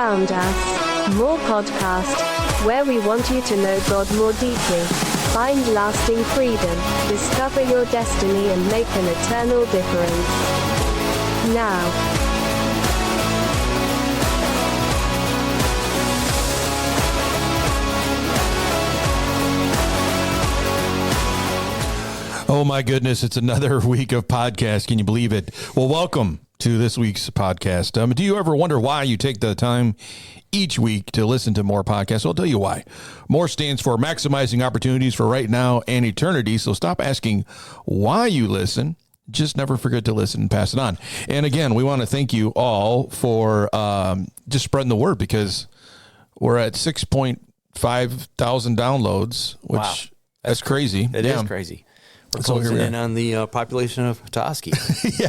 found us. More podcast, where we want you to know God more deeply, find lasting freedom, discover your destiny and make an eternal difference. Now. Oh my goodness, it's another week of podcast. Can you believe it? Well, welcome to this week's podcast. Do you ever wonder why you take the time each week to listen to more podcasts? I'll tell you why. More stands for maximizing opportunities for right now and eternity. So stop asking why you listen. Just never forget to listen and pass it on. And again, we want to thank you all for just spreading the word, because we're at 6.5 thousand downloads, which wow. That's crazy. It is crazy. We're closing in on the population of Petoskey. Yeah,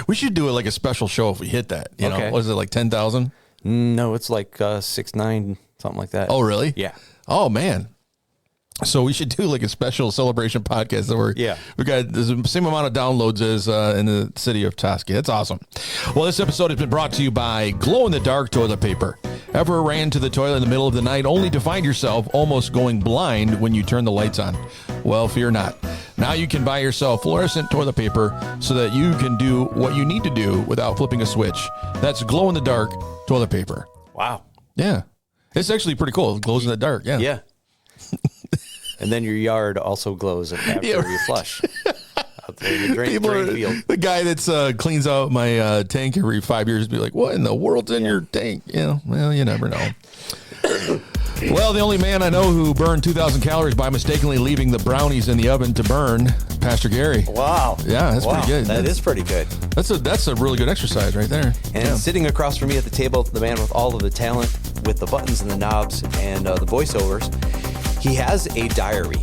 we should do it like a special show if we hit that. You know, what is it, like 10,000? No, it's like 6-9, something like that. Oh, really? Yeah. Oh, man. So we should do like a special celebration podcast that we got the same amount of downloads as in the city of Petoskey. That's awesome. Well, this episode has been brought to you by glow-in-the-dark toilet paper. Ever ran to the toilet in the middle of the night only to find yourself almost going blind when you turn the lights on? Well, fear not. Now you can buy yourself fluorescent toilet paper so that you can do what you need to do without flipping a switch. That's glow-in-the-dark toilet paper. Wow. Yeah. It's actually pretty cool. It glows in the dark. Yeah. Yeah. And then your yard also glows after you flush. Out there in the drain field. The guy that's cleans out my tank every 5 years be like, what in the world's in your tank? You know, well, you never know. Well, the only man I know who burned 2,000 calories by mistakenly leaving the brownies in the oven to burn, Pastor Gary. Wow. Yeah, that's pretty good. That is pretty good. That's a really good exercise right there. And sitting across from me at the table, the man with all of the talent, with the buttons and the knobs and the voiceovers, he has a diary.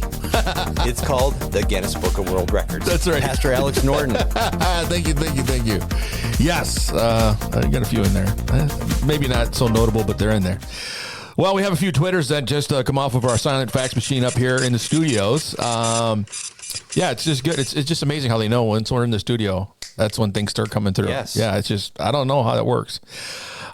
It's called the Guinness Book of World Records. That's right. Pastor Alex Norton. Thank you. Yes, I got a few in there. Maybe not so notable, but they're in there. Well, we have a few Twitters that just come off of our silent fax machine up here in the studios. Yeah, it's just good. It's just amazing how they know once we're in the studio, that's when things start coming through. Yes. Yeah, it's just, I don't know how that works.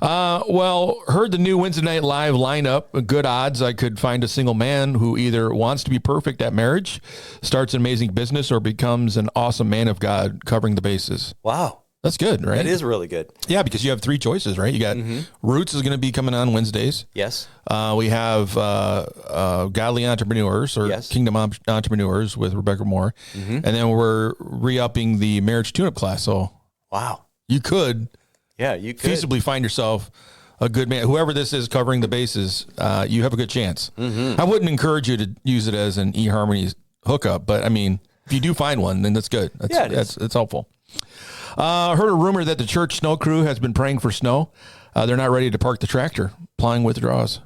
Well, heard the new Wednesday Night Live lineup. Good odds I could find a single man who either wants to be perfect at marriage, starts an amazing business, or becomes an awesome man of God covering the bases. Wow. That's good, right? That is really good. Yeah, because you have three choices, right? You got Roots is going to be coming on Wednesdays. Yes. We have Godly Entrepreneurs, or Kingdom Entrepreneurs with Rebecca Moore. And then we're re-upping the marriage tune-up class. So wow, you could feasibly find yourself a good man. Whoever this is covering the bases, you have a good chance. I wouldn't encourage you to use it as an eHarmony hookup, but I mean, if you do find one, then that's good. That's helpful. Heard a rumor that the church snow crew has been praying for snow. They're not ready to park the tractor. Plowing withdraws.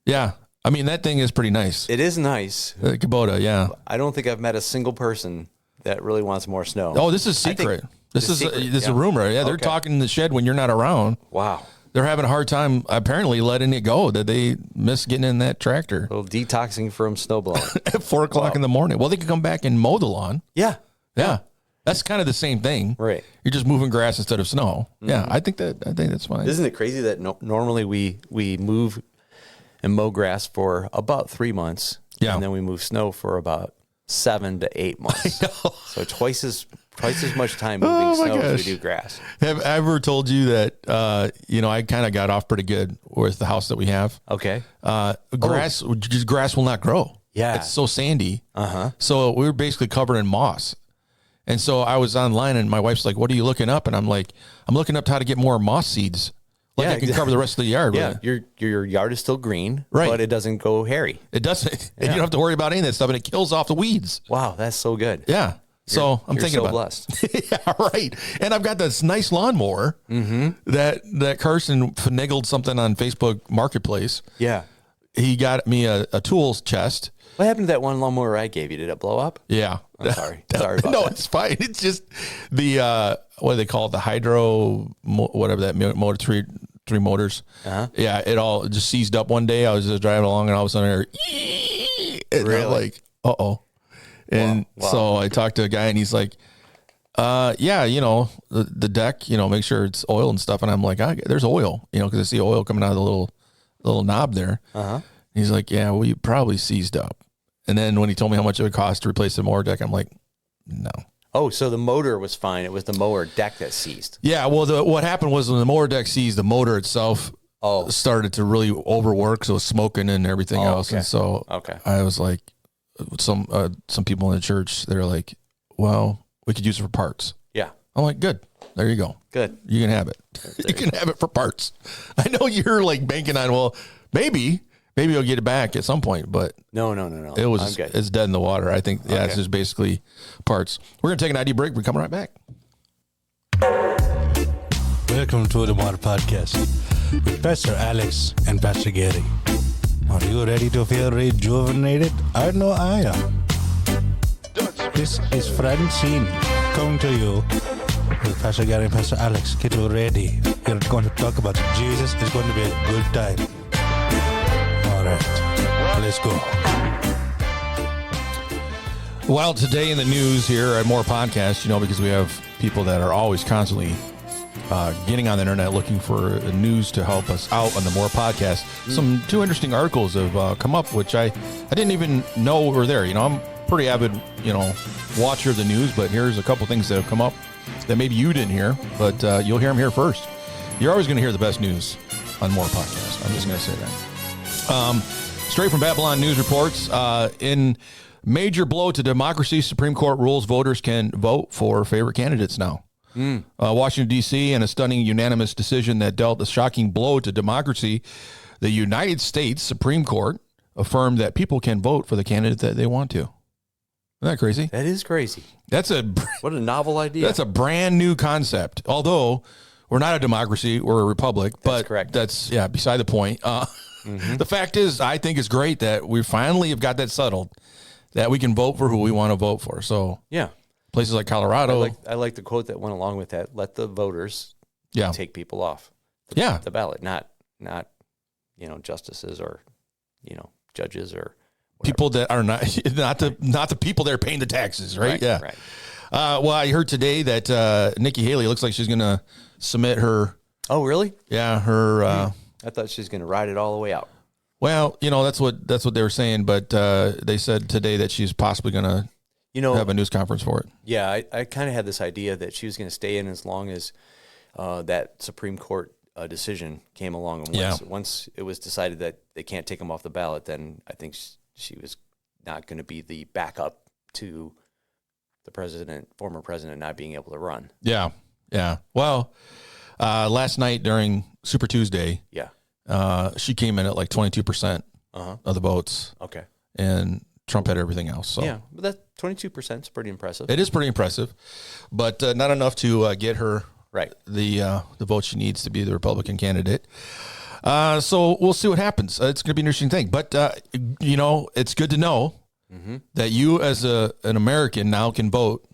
Yeah. I mean, that thing is pretty nice. It is nice. Kubota, yeah. I don't think I've met a single person that really wants more snow. Oh, this is secret. This is a rumor. Yeah, they're talking in the shed when you're not around. Wow. They're having a hard time, apparently, letting it go, that they miss getting in that tractor. A little detoxing from snow blowing. At 4 o'clock in the morning. Well, they can come back and mow the lawn. Yeah. That's kind of the same thing. Right. You're just moving grass instead of snow. Yeah, I think that's fine. Isn't it crazy that normally we move and mow grass for about 3 months. Yeah. And then we move snow for about 7 to 8 months. So twice as much time moving snow as we do grass. Have I ever told you that, I kind of got off pretty good with the house that we have. Okay. Grass will not grow. Yeah. It's so sandy. So we were basically covered in moss. And so I was online and my wife's like, what are you looking up? And I'm like, I'm looking up how to get more moss seeds. I can cover the rest of the yard. Yeah, your yard is still green, right, but it doesn't go hairy. It doesn't. And you don't have to worry about any of that stuff, and it kills off the weeds. Wow, that's so good. Yeah. So I'm thinking about blessed. Yeah, right. And I've got this nice lawnmower that Carson finagled something on Facebook Marketplace. Yeah. He got me a tools chest. What happened to that one lawnmower I gave you? Did it blow up? Yeah. I'm sorry. Sorry about no, that. It's fine. It's just the, what do they call it? The hydro, whatever that motor, three motors. Yeah, it all just seized up one day. I was just driving along and all of a sudden I heard, and really? I'm like, uh-oh. And so I talked to a guy and he's like, Yeah, the deck, make sure it's oil and stuff. And I'm like, there's oil, because I see oil coming out of the little knob there. Uh-huh. He's like, yeah, well, you probably seized up. And then when he told me how much it would cost to replace the mower deck, I'm like, no. Oh, so the motor was fine. It was the mower deck that seized. Yeah, well, what happened was when the mower deck seized, the motor itself started to really overwork, so it was smoking and everything else. Okay. And so I was like, some people in the church, they're like, well, we could use it for parts. Yeah. I'm like, good. There you go. Good. You can have it. You can have it for parts. I know you're like banking on, well, maybe you'll get it back at some point, but no. It's dead in the water. I think, it's just basically parts. We're going to take an ID break. We're coming right back. Welcome to the More Podcast with Pastor Alex and Pastor Gary. Are you ready to feel rejuvenated? I know I am. This is Francine coming to you with Pastor Gary and Pastor Alex. Get ready. We're going to talk about Jesus. It's going to be a good time. All right, let's go. Well, today in the news here at More Podcast, because we have people that are always constantly getting on the internet looking for news to help us out on the More Podcast. Some two interesting articles have come up, which I didn't even know were there. I'm pretty avid, watcher of the news, but here's a couple things that have come up that maybe you didn't hear, but you'll hear them here first. You're always going to hear the best news on More Podcast. I'm just going to say that. Straight from Babylon News reports, in major blow to democracy, Supreme Court rules voters can vote for favorite candidates now. Washington, D.C., in a stunning unanimous decision that dealt a shocking blow to democracy, the United States Supreme Court affirmed that people can vote for the candidate that they want to. Isn't that crazy? That is crazy. What a novel idea. That's a brand new concept. Although we're not a democracy, we're a republic. But correct. That's beside the point. The fact is, I think it's great that we finally have got that settled, that we can vote for who we want to vote for. So yeah, places like Colorado. I like the quote that went along with that. Let the voters take people off the ballot, not justices or judges or whatever. People that are not the people that are paying the taxes, right? Yeah. Right. Well, I heard today that Nikki Haley looks like she's going to submit her. Oh, really? Yeah, her. I thought she was going to ride it all the way out. Well, that's what they were saying, but they said today that she's possibly going to have a news conference for it. Yeah, I kind of had this idea that she was going to stay in as long as that Supreme Court decision came along. And once it was decided that they can't take them off the ballot, then I think she was not going to be the backup to the former president not being able to run. Yeah. Well, last night during Super Tuesday, she came in at like 22% of the votes. Okay. And Trump had everything else. So yeah, but that 22% is pretty impressive. It is pretty impressive, but not enough to get her the vote she needs to be the Republican candidate. So we'll see what happens. It's going to be an interesting thing, but it's good to know that you as an American now can vote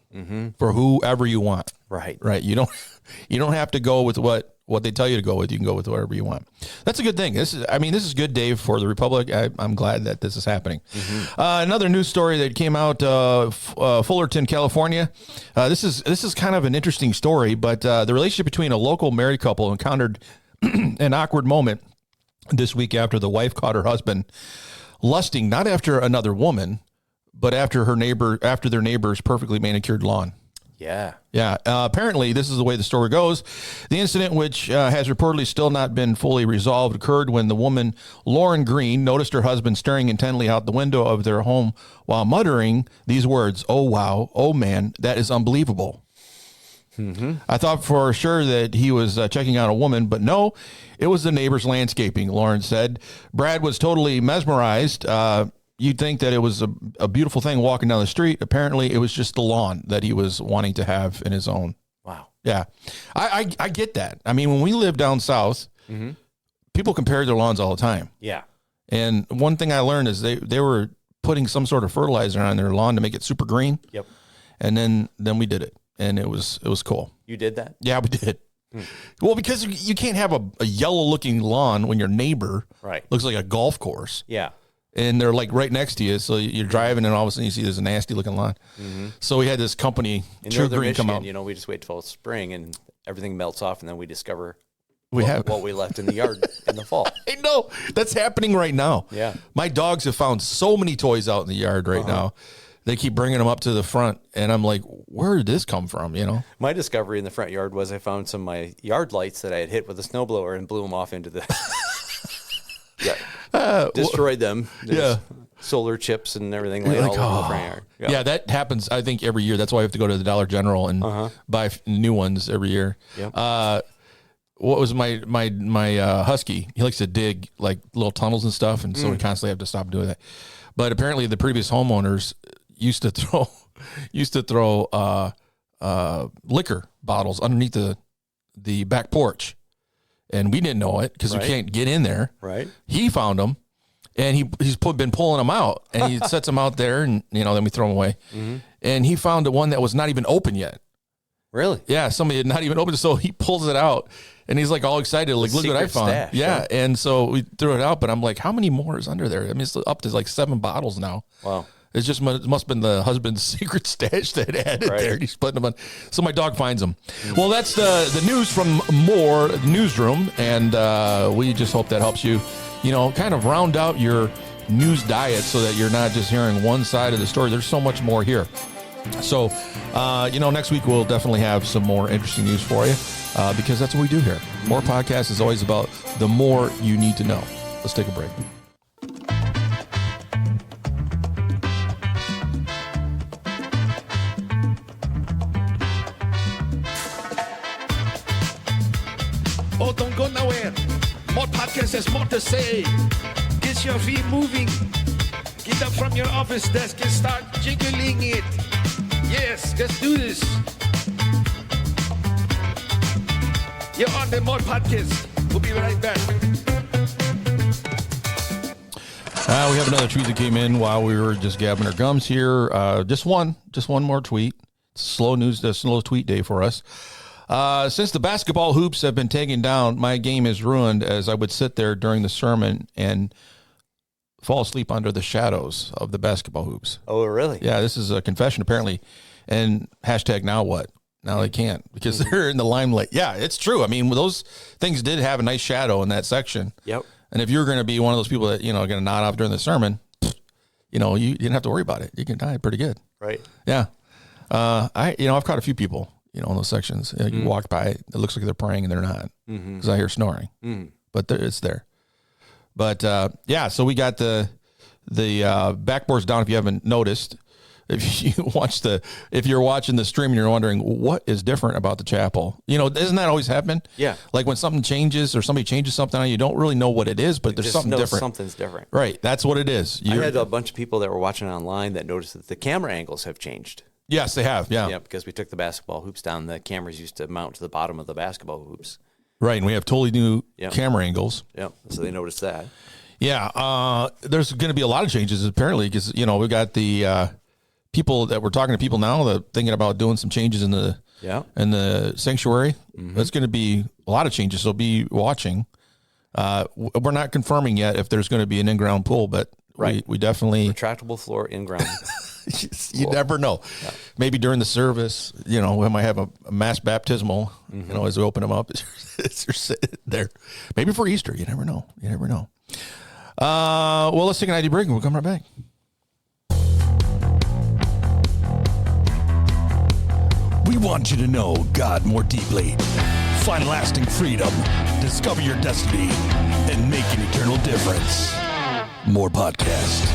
for whoever you want. Right. You don't have to go with what they tell you to go with. You can go with whatever you want. That's a good thing. This is good, Dave, for the Republic. I'm glad that this is happening. Another news story that came out, Fullerton, California. This is kind of an interesting story, but the relationship between a local married couple encountered an awkward moment this week after the wife caught her husband lusting not after another woman, but after their neighbor's perfectly manicured lawn. Yeah. Apparently, this is the way the story goes. The incident, which has reportedly still not been fully resolved, occurred when the woman, Lauren Green, noticed her husband staring intently out the window of their home while muttering these words, "Oh, wow. Oh, man. That is unbelievable." I thought for sure that he was checking out a woman, but no, it was the neighbor's landscaping, Lauren said. Brad was totally mesmerized. You'd think that it was a beautiful thing walking down the street. Apparently, it was just the lawn that he was wanting to have in his own. Wow. Yeah. I get that. I mean, when we lived down south, people compared their lawns all the time. Yeah. And one thing I learned is they were putting some sort of fertilizer on their lawn to make it super green. Yep. And then we did it. And it was cool. You did that? Yeah, we did. Well, because you can't have a yellow looking lawn when your neighbor looks like a golf course. Yeah. and they're like right next to you. So you're driving, and all of a sudden you see this nasty looking lawn. Mm-hmm. So we had this company, in True Northern Green, Michigan, come out. you know, we just wait till spring and everything melts off, and then we discover what we left in the yard in the fall. I know that's happening right now. Yeah, my dogs have found so many toys out in the yard right now. They keep bringing them up to the front, and I'm like, where did this come from? You know, my discovery in the front yard was I found some of my yard lights that I had hit with a snowblower and blew them off into the. Destroyed them. There's solar chips and everything laid all over the front yard. Yeah, that happens. I think every year. That's why I have to go to the Dollar General and buy new ones every year. Yep. What was my husky? He likes to dig like little tunnels and stuff, and so we constantly have to stop doing that. But apparently, the previous homeowners used to throw liquor bottles underneath the back porch, and we didn't know it because we can't get in there. Right. He found them, and he's been pulling them out, and he sets them out there, and then we throw them away. Mm-hmm. And he found one that was not even open yet. Really? Yeah, somebody had not even opened it, so he pulls it out. And he's like all excited, like, look what I found. Stash, yeah. And so we threw it out, but I'm like, how many more is under there? I mean, it's up to like 7 bottles now. Wow. It must have been the husband's secret stash that had it there. He's putting them on. So my dog finds them. Well, that's the news from More Newsroom. And we just hope that helps you, kind of round out your news diet so that you're not just hearing one side of the story. There's so much more here. So, next week we'll definitely have some more interesting news for you because that's what we do here. More Podcast is always about the more you need to know. Let's take a break. Oh, don't go nowhere. More Podcast has more to say. Get your feet moving. Get up from your office desk and start jiggling it. Yes, let's do this. You're on the More Podcast. We'll be right back. We have another tweet that came in while we were just gabbing our gums here. Just one more tweet. It's slow tweet day for us. Since the basketball hoops have been taken down, my game is ruined as I would sit there during the sermon and fall asleep under the shadows of the basketball hoops. Oh, really? Yeah, this is a confession apparently. And hashtag now what? Now they can't because they're in the limelight. Yeah, it's true. I mean, those things did have a nice shadow in that section. Yep. And if you're going to be one of those people that, going to nod off during the sermon, you didn't have to worry about it. You can die pretty good. Right. Yeah. I've caught a few people, in those sections. You walk by, it looks like they're praying and they're not because I hear snoring, but it's there. But so we got the backboards down. If you haven't noticed, if you're watching the stream and you're wondering what is different about the chapel, doesn't that always happen? Yeah. Like when something changes or somebody changes something on you don't really know what it is, but there's something different. Something's different. Right. That's what it is. I had a bunch of people that were watching online that noticed that the camera angles have changed. Yes, they have. Yeah. Yeah, because we took the basketball hoops down. The cameras used to mount to the bottom of the basketball hoops. Right. And we have totally new camera angles. Yep. So they noticed that. Yeah. There's going to be a lot of changes apparently because, we got the people that we're talking to people now that thinking about doing some changes in the sanctuary. That's going to be a lot of changes. So be watching. We're not confirming yet if there's going to be an in-ground pool, but we definitely retractable floor in-ground. You never know. Yeah. Maybe during the service, we might have a mass baptismal, as we open them up. You're sitting there. Maybe for Easter. You never know. Well, let's take an ID break and we'll come right back. We want you to know God more deeply. Find lasting freedom. Discover your destiny and make an eternal difference. More Podcast.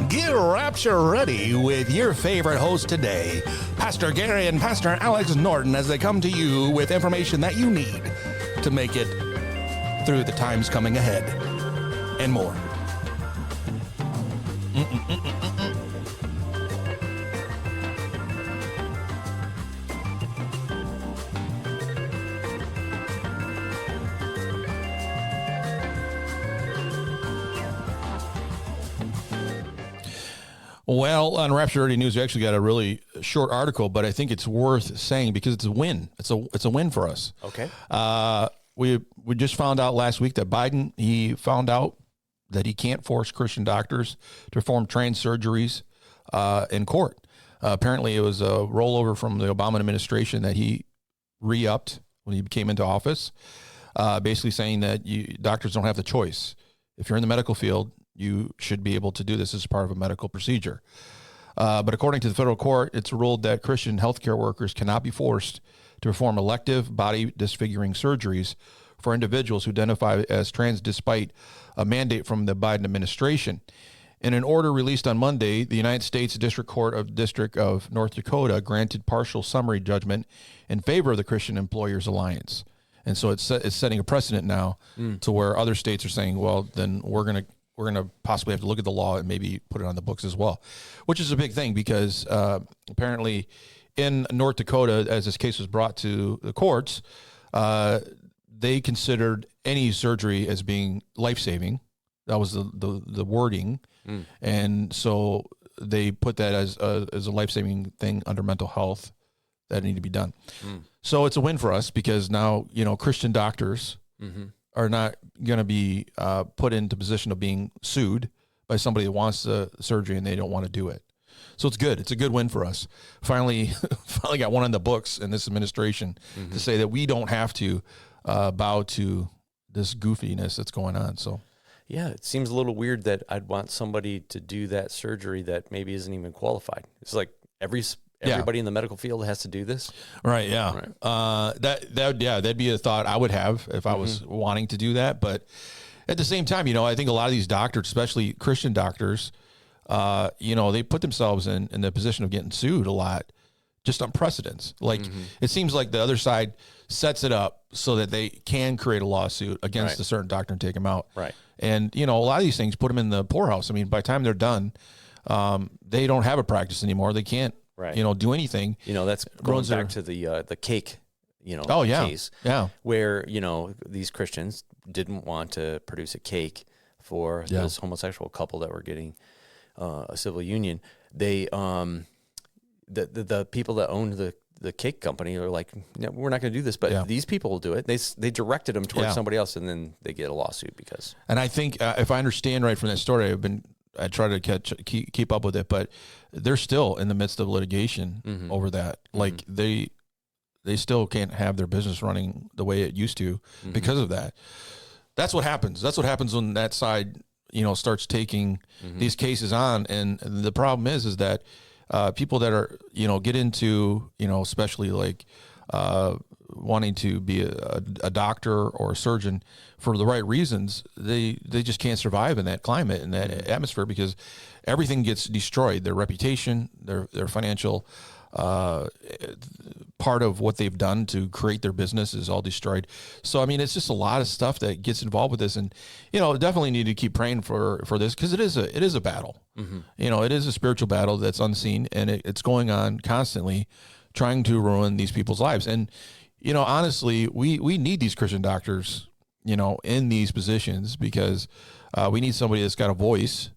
Get rapture ready with your favorite host today, Pastor Gary and Pastor Alex Norton, as they come to you with information that you need to make it through the times coming ahead and more. Well, on Rapture Ready News, we actually got a really short article, but I think it's worth saying because it's a win. It's a win for us. Okay. We just found out last week that Biden, he found out that he can't force Christian doctors to perform trans surgeries in court. Apparently, it was a rollover from the Obama administration that he re-upped when he came into office, basically saying that doctors don't have the choice. If you're in the medical field, you should be able to do this as part of a medical procedure. But according to the federal court, it's ruled that Christian healthcare workers cannot be forced to perform elective body disfiguring surgeries for individuals who identify as trans despite a mandate from the Biden administration. In an order released on Monday, the United States District Court of District of North Dakota granted partial summary judgment in favor of the Christian Employers Alliance. And so it's setting a precedent now to where other states are saying, well, then we're going to possibly have to look at the law and maybe put it on the books as well, which is a big thing because apparently in North Dakota, as this case was brought to the courts, they considered any surgery as being life-saving. That was the wording. And so they put that as a life-saving thing under mental health that need to be done. So it's a win for us because now, Christian doctors are not going to be put into position of being sued by somebody that wants the surgery and they don't want to do it. So it's good. It's a good win for us. Finally got one on the books in this administration to say that we don't have to bow to this goofiness that's going on. So. Yeah, it seems a little weird that I'd want somebody to do that surgery that maybe isn't even qualified. It's like everybody in the medical field has to do this. Right. Yeah. Right. That'd be a thought I would have if I was wanting to do that. But at the same time, I think a lot of these doctors, especially Christian doctors, they put themselves in the position of getting sued a lot just on precedents. Like it seems like the other side sets it up so that they can create a lawsuit against a certain doctor and take them out. Right. And, a lot of these things put them in the poorhouse. I mean, by the time they're done, they don't have a practice anymore. They can't, do anything. That's going back to the cake, case. Yeah. Where, these Christians didn't want to produce a cake for this homosexual couple that were getting a civil union. They, the people that owned the cake company are like, no, we're not going to do this, but these people will do it. They directed them towards somebody else, and then they get a lawsuit because. And I think if I understand right from that story, I try to keep up with it, but they're still in the midst of litigation over that. Like they still can't have their business running the way it used to because of that. That's what happens. That's what happens when that side, starts taking these cases on. And the problem is that people that are, get into, especially like wanting to be a doctor or a surgeon for the right reasons, they just can't survive in that climate and that atmosphere because everything gets destroyed. Their reputation, their financial part of what they've done to create their business is all destroyed. So, I mean, it's just a lot of stuff that gets involved with this, and definitely need to keep praying for this because it is a battle. It is a spiritual battle that's unseen, and it's going on constantly, trying to ruin these people's lives. And honestly, we need these Christian doctors, in these positions because we need somebody that's got a voice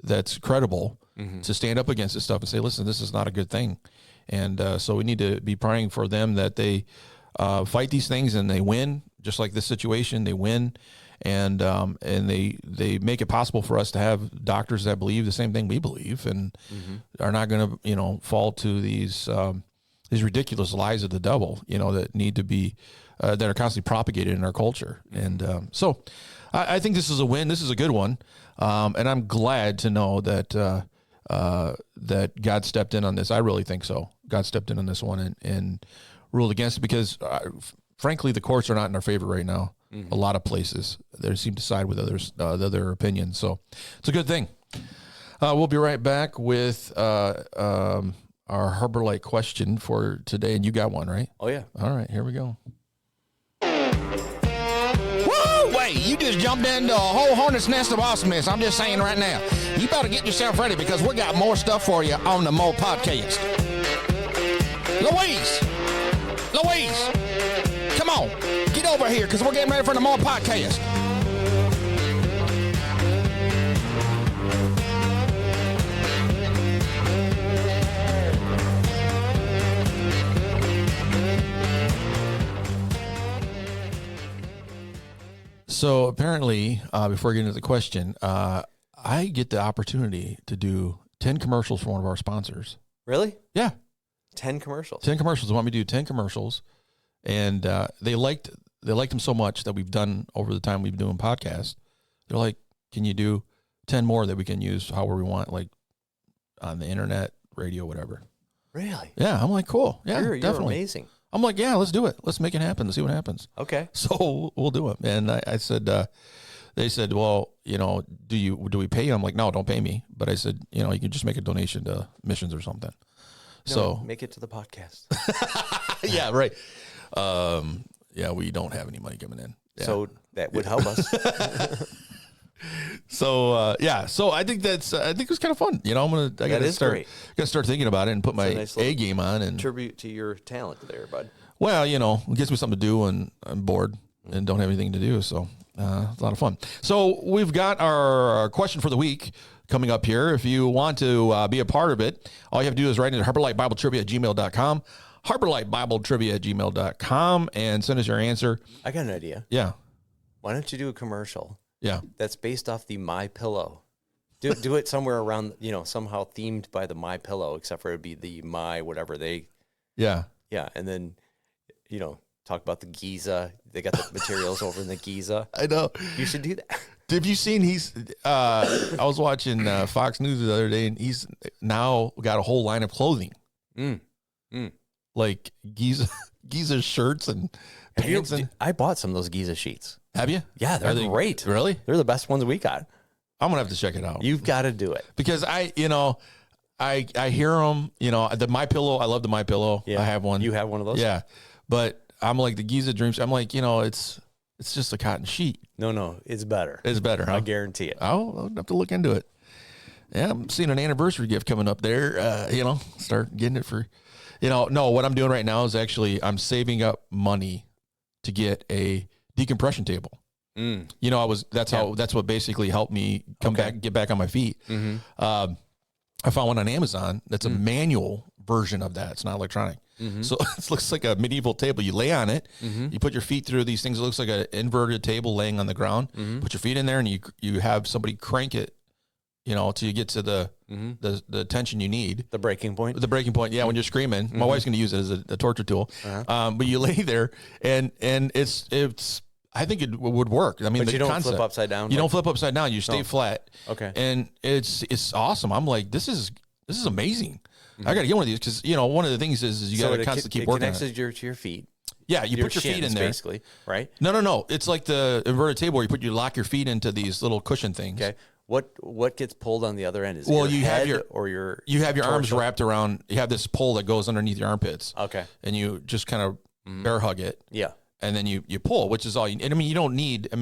that's credible to stand up against this stuff and say, listen, this is not a good thing. And so we need to be praying for them that they fight these things and they win, just like this situation. They win, and they make it possible for us to have doctors that believe the same thing we believe and are not going to fall to these ridiculous lies of the devil, that need to be that are constantly propagated in our culture. And so I think this is a win. This is a good one, and I'm glad to know that. That God stepped in on this. I really think so. God stepped in on this one and ruled against it because, frankly, the courts are not in our favor right now. A lot of places they seem to side with other opinions. So it's a good thing. We'll be right back with our Harbor Light question for today, and you got one, right? Oh yeah. All right, here we go. Wait, you just jumped into a whole hornet's nest of awesomeness. I'm just saying right now, you better get yourself ready because we got more stuff for you on the Mo Podcast. Louise, come on, get over here because we're getting ready for the Mo Podcast. So apparently, before I get into the question, I get the opportunity to do 10 commercials for one of our sponsors. Really? Yeah. 10 commercials. 10 commercials. They want me to do 10 commercials. And they liked them so much that we've done over the time we've been doing podcasts. They're like, can you do 10 more that we can use however we want, like on the internet, radio, whatever. Really? Yeah. I'm like, cool. Yeah, You're definitely. amazing. I'm like, yeah, let's do it. Let's make it happen. Let's see what happens. Okay. So we'll do it. And I said, they said, well, do we pay you? I'm like, no, don't pay me. But I said, you can just make a donation to missions or something. No, so make it to the podcast. yeah, right. Yeah, we don't have any money coming in. Yeah. So that would help us. So so I think I think it was kind of fun. I gotta start thinking about it and put my nice A game on and tribute to your talent there, bud. Well, it gives me something to do and I'm bored and don't have anything to do. So it's a lot of fun. So we've got our question for the week coming up here. If you want to be a part of it, all you have to do is write into HarborLightBibleTrivia@gmail.com, HarborLightBibleTrivia@gmail.com, and send us your answer. I got an idea. Yeah. Why don't you do a commercial? Yeah. That's based off the My Pillow. Do it somewhere around, somehow themed by the My Pillow, except for it'd be the My whatever they. Yeah. Yeah, and then, talk about the Giza. They got the materials over in the Giza. I know. You should do that. Have you seen I was watching Fox News the other day, and he's now got a whole line of clothing. Like Giza shirts and pants. I bought some of those Giza sheets. Have you? Yeah, they're great. Really? They're the best ones we got. I'm gonna have to check it out. You've got to do it because I hear them. The My Pillow. I love the My Pillow. Yeah. I have one. You have one of those? Yeah, but I'm like the Giza Dreams. I'm like it's just a cotton sheet. No, it's better. It's better. Huh? I guarantee it. I'll have to look into it. Yeah, I'm seeing an anniversary gift coming up there. Start getting it for. No, what I'm doing right now is actually I'm saving up money to get a decompression table. That's what basically helped me get back on my feet. Mm-hmm. I found one on Amazon that's a manual version of that. It's not electronic. Mm-hmm. So it looks like a medieval table. You lay on it, you put your feet through these things. It looks like an inverted table laying on the ground. Put your feet in there and you have somebody crank it, till you get to the tension you need. The breaking point? The breaking point, yeah, when you're screaming. My wife's going to use it as a torture tool. But you lay there and it's I think it would work. I mean, but you don't flip upside down? You don't flip upside down. You stay flat. Okay. And it's awesome. I'm like, this is amazing. I got to get one of these because, one of the things is you got to constantly keep working on it. It connects to your feet. Yeah, you put your feet in there. Basically, right? No. It's like the inverted table where you lock your feet into these little cushion things. Okay. What gets pulled on the other end? Is you have your arms wrapped around. You have this pole that goes underneath your armpits. Okay. And you just kind of bear hug it. Yeah. And then you pull, which is all you. And I mean, you don't need a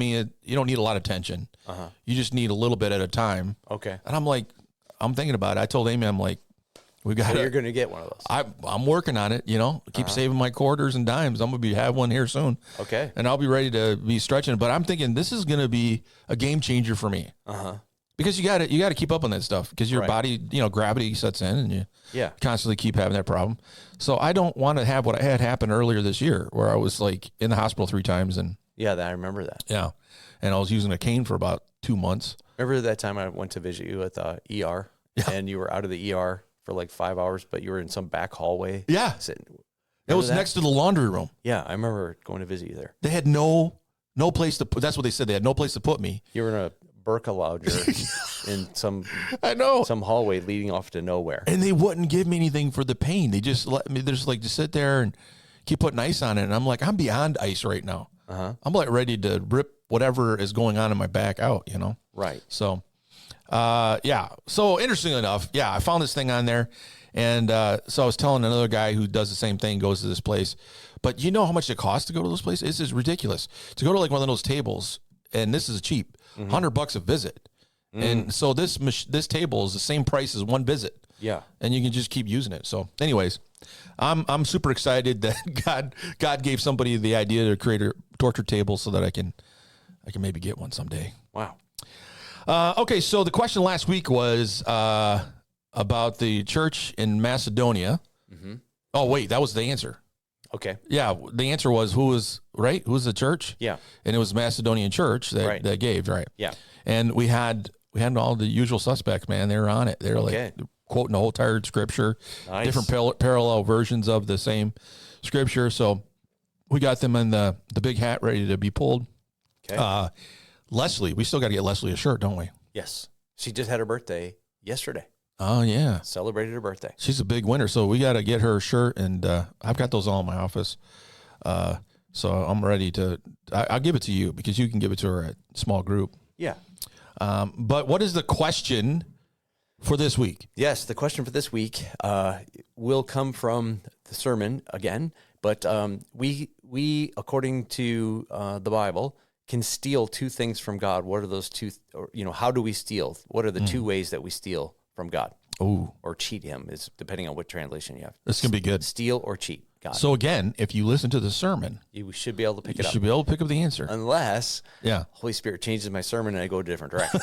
lot of tension. You just need a little bit at a time. Okay. And I'm thinking about it. I told Amy, I'm like, we got. So you're going to get one of those. I'm working on it. Keep saving my quarters and dimes. I'm gonna have one here soon. Okay. And I'll be ready to be stretching. But I'm thinking this is gonna be a game changer for me. Because you got to keep up on that stuff because your body, gravity sets in and you constantly keep having that problem. So I don't want to have what I had happen earlier this year where I was like in the hospital 3 times and I remember that. Yeah. And I was using a cane for about 2 months. Remember that time I went to visit you at the ER and you were out of the ER for like 5 hours, but you were in some back hallway. Yeah. It was next to the laundry room. Yeah. I remember going to visit you there. They had no place to put, that's what they said. They had no place to put me. You were in a Burka lounger in some hallway leading off to nowhere. And they wouldn't give me anything for the pain. They just let me, just sit there and keep putting ice on it. And I'm like, I'm beyond ice right now. I'm like ready to rip whatever is going on in my back out, Right. So, So interestingly enough, I found this thing on there. And so I was telling another guy who does the same thing, goes to this place. But you know how much it costs to go to those places? This is ridiculous. To go to like one of those tables, and this is cheap, $100 a visit. And so this table is the same price as one visit. Yeah. And you can just keep using it. So anyways, I'm super excited that God gave somebody the idea to create a torture table so that I can maybe get one someday. Wow. Okay, so the question last week was about the church in Macedonia. Oh, wait, that was the answer. Okay. Yeah, the answer was who was the church? Yeah. And it was Macedonian church that gave, right? Yeah. And we had all the usual suspects, man. They were on it. They were like quoting the whole entire scripture, Nice. different parallel versions of the same scripture. So we got them in the big hat ready to be pulled. Okay. Leslie, we still got to get Leslie a shirt, don't we? Yes. She just had her birthday yesterday. Oh, yeah. Celebrated her birthday. She's a big winner, so we got to get her a shirt, and I've got those all in my office. So I'm ready to I'll give it to you because you can give it to her at small group. Yeah. But what is the question for this week? Yes, the question for this week will come from the sermon again, but we according to the Bible, can steal two things from God. What are those two? Or, how do we steal? What are the two ways that we steal from God? Oh, or cheat Him, is depending on what translation you have. This can be good. Steal or cheat God. So again, if you listen to the sermon, you should be able to pick it up. You should be able to pick up the answer, unless Holy Spirit changes my sermon and I go a different direction.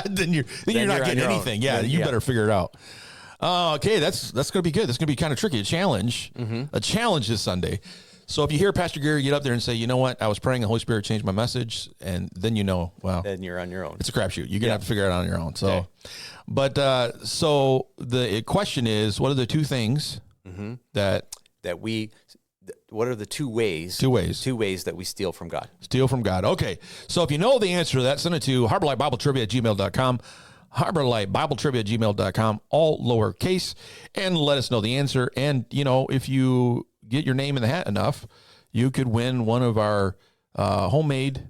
then you're not getting anything. Yeah, you better figure it out. Okay, that's going to be good. That's going to be kind of tricky. A challenge this Sunday. So if you hear Pastor Gary get up there and say, you know what, I was praying, the Holy Spirit changed my message, and then then you're on your own. It's a crapshoot. You're going to have to figure it out on your own. So, so the question is, what are the two things what are the two ways that we steal from God? Steal from God. Okay. So if you know the answer to that, send it to harborlightbibletrivia@gmail.com. harborlightbibletrivia@gmail.com, all lowercase, and let us know the answer. And, if you get your name in the hat enough, you could win one of our homemade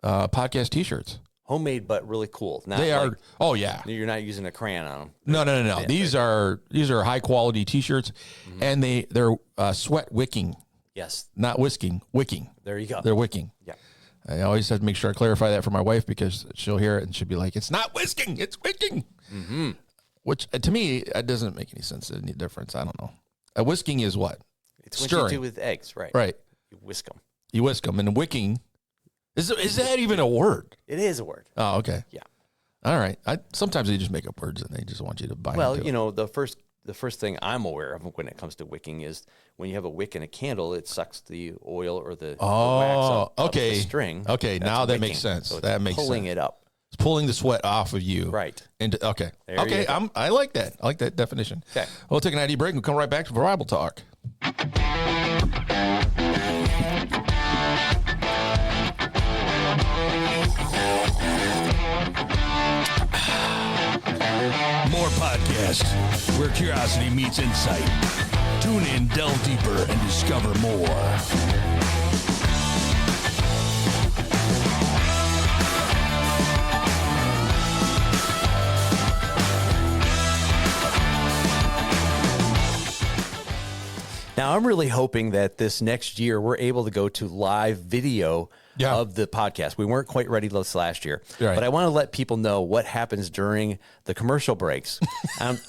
podcast T-shirts. Homemade, but really cool. They are. Oh yeah. You're not using a crayon on them. No. Yeah, these are high quality T-shirts, and they're sweat wicking. Yes. Not whisking. Wicking. There you go. They're wicking. Yeah. I always have to make sure I clarify that for my wife because she'll hear it and she'll be like, "It's not whisking, it's wicking." Mm-hmm. Which to me, it doesn't make any sense. Any difference? I don't know. Whisking is what? It's what you do with eggs, right? Right. You whisk them. You whisk them, and wicking. Is that even a word? It is a word. Oh, okay. Yeah. All right. Sometimes they just make up words and they just want you to buy. Well, into the first thing I'm aware of when it comes to wicking is when you have a wick in a candle, it sucks the oil or the wax up the string. Okay, That's now that wicking. makes sense. So that makes pulling sense. it up. It's pulling the sweat off of you. Right. Okay. There you go. I like that. I like that definition. Okay. We'll take an ID break and come right back to Bible Talk. More podcasts where curiosity meets insight. Tune in, delve deeper, and discover more. Now, I'm really hoping that this next year we're able to go to live video of the podcast. We weren't quite ready this last year, but I want to let people know what happens during the commercial breaks.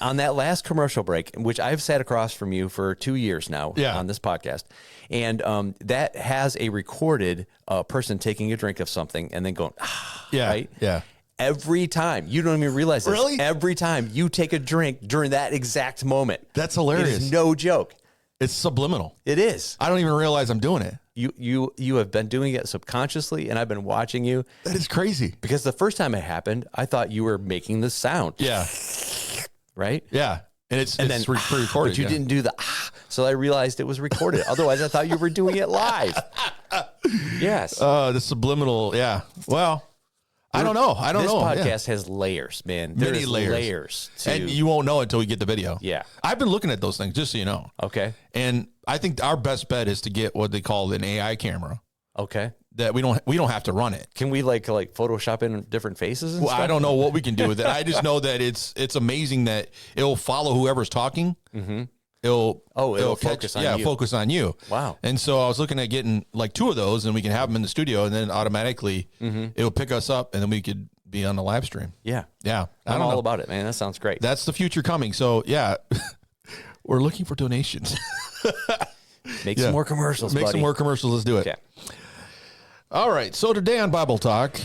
On that last commercial break, which I've sat across from you for 2 years now on this podcast, and that has a recorded person taking a drink of something and then going, right? Yeah. Every time, you don't even realize this. Really? Every time you take a drink during that exact moment. That's hilarious. It is no joke. It's subliminal. It is. I don't even realize I'm doing it. You have been doing it subconsciously, and I've been watching you. That is crazy. Because the first time it happened, I thought you were making the sound. Yeah. Right? Yeah. And it's then pre-recorded. But you didn't do the so I realized it was recorded. Otherwise, I thought you were doing it live. Yes. The subliminal. Yeah. Well, I don't know. This podcast has layers, man. Many There's layers. to, and you won't know until we get the video. Yeah. I've been looking at those things, just so you know. Okay. And I think our best bet is to get what they call an AI camera. Okay. That we don't have to run it. Can we like Photoshop in different faces and stuff? I don't know what we can do with it. I just know that it's amazing that it'll follow whoever's talking. Mm-hmm. It'll focus on you. Yeah, focus on you. Wow. And so I was looking at getting like 2 of those, and we can have them in the studio, and then automatically it'll pick us up, and then we could be on the live stream. Yeah. Yeah. I'm all about it, man. That sounds great. That's the future coming. So yeah, we're looking for donations. Make some more commercials, Make some more commercials. Let's do it. Okay. All right. So today on Bible Talk,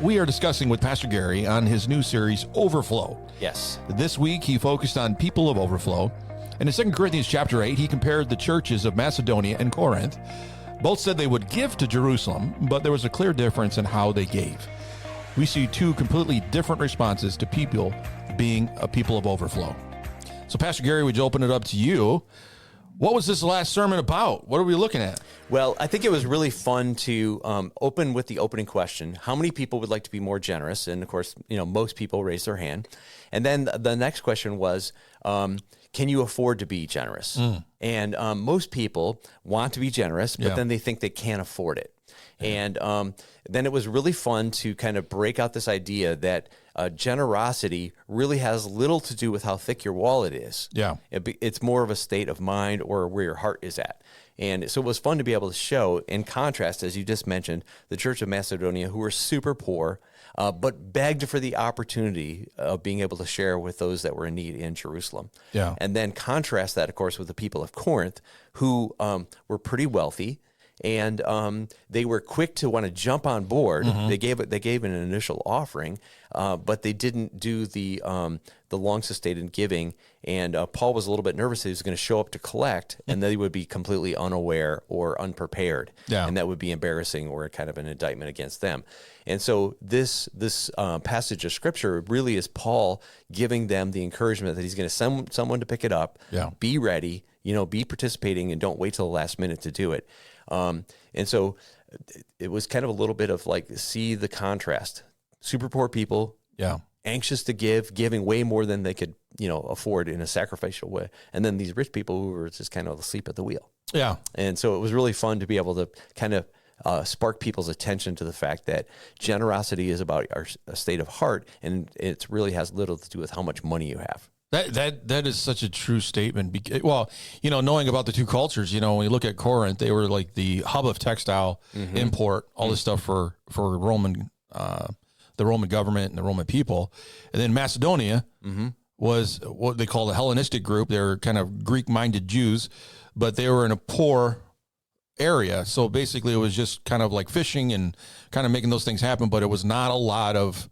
we are discussing with Pastor Gary on his new series, Overflow. Yes. This week, he focused on people of Overflow. And in 2 Corinthians chapter 8, he compared the churches of Macedonia and Corinth. Both said they would give to Jerusalem, but there was a clear difference in how they gave. We see two completely different responses to people being a people of overflow. So, Pastor Gary, would you open it up to you? What was this last sermon about? What are we looking at? Well, I think it was really fun to open with the opening question. How many people would like to be more generous? And of course, most people raised their hand. And then the next question was, can you afford to be generous? And most people want to be generous, but then they think they can't afford it. And then it was really fun to kind of break out this idea that generosity really has little to do with how thick your wallet is. Yeah. It's more of a state of mind or where your heart is at. And so it was fun to be able to show, in contrast, as you just mentioned, the Church of Macedonia, who were super poor, but begged for the opportunity of being able to share with those that were in need in Jerusalem. Yeah. And then contrast that, of course, with the people of Corinth, who were pretty wealthy, and they were quick to want to jump on board. They gave an initial offering, but they didn't do the long sustained giving. And Paul was a little bit nervous that he was going to show up to collect, and they would be completely unaware or unprepared, and that would be embarrassing or kind of an indictment against them. And so this passage of Scripture really is Paul giving them the encouragement that he's going to send someone to pick it up. Be ready, be participating, and don't wait till the last minute to do it. And so it was kind of a little bit of like, see the contrast. Super poor people, anxious to giving way more than they could, afford in a sacrificial way. And then these rich people who were just kind of asleep at the wheel. Yeah. And so it was really fun to be able to kind of spark people's attention to the fact that generosity is about a state of heart, and it really has little to do with how much money you have. That is such a true statement. Well, knowing about the two cultures, when you look at Corinth, they were like the hub of textile import, all this stuff for Roman, the Roman government and the Roman people. And then Macedonia was what they call the Hellenistic group. They're kind of Greek-minded Jews, but they were in a poor area. So basically it was just kind of like fishing and kind of making those things happen, but it was not a lot of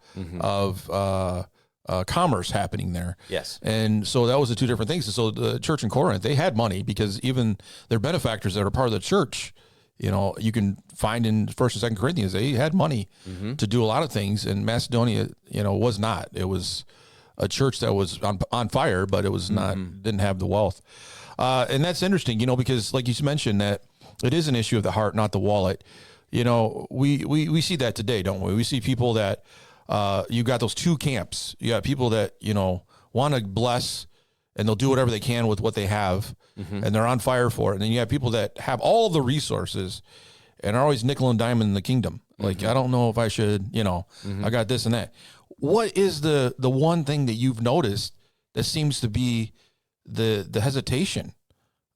commerce happening there. Yes. And so that was the two different things. And so the church in Corinth, they had money because even their benefactors that are part of the church, you can find in 1st and 2nd Corinthians, they had money to do a lot of things. And Macedonia, was not. It was a church that was on fire, but it was not, didn't have the wealth. And that's interesting, because like you mentioned, that it is an issue of the heart, not the wallet. We see that today, don't we? We see people that, you got those two camps. You got people that, want to bless, and they'll do whatever they can with what they have, and they're on fire for it. And then you have people that have all the resources and are always nickel and diamond in the kingdom. Like, I don't know if I should, I got this and that. What is the one thing that you've noticed that seems to be the hesitation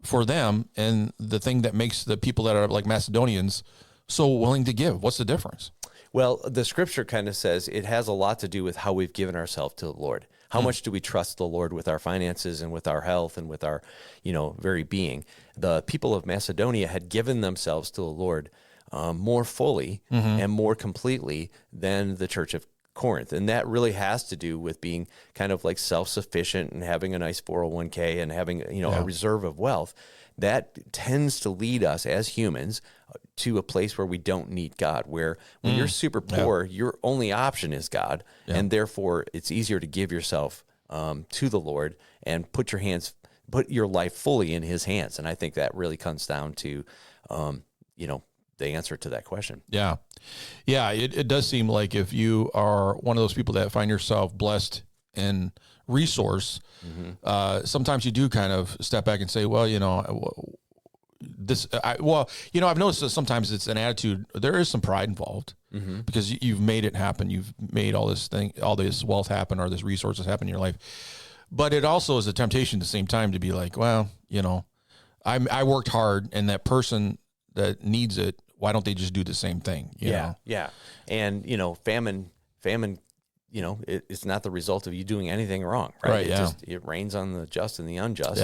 for them, and the thing that makes the people that are like Macedonians so willing to give? What's the difference? Well, the Scripture kind of says it has a lot to do with how we've given ourselves to the Lord. How much do we trust the Lord with our finances and with our health and with our, very being? The people of Macedonia had given themselves to the Lord more fully and more completely than the Church of Corinth. And that really has to do with being kind of like self-sufficient and having a nice 401k and having, a reserve of wealth. That tends to lead us as humans to a place where we don't need God, where when you're super poor, your only option is God. And therefore it's easier to give yourself to the Lord and put your life fully in His hands. And I think that really comes down to, the answer to that question. Yeah. Yeah. It does seem like if you are one of those people that find yourself blessed in resource, sometimes you do kind of step back and say, well, I've noticed that sometimes it's an attitude. There is some pride involved because you've made it happen. You've made all this wealth happen, or this resources happen in your life. But it also is a temptation at the same time to be like, well, I worked hard, and that person that needs it, why don't they just do the same thing? You know? Yeah. And, famine, it's not the result of you doing anything wrong, right? It rains on the just and the unjust.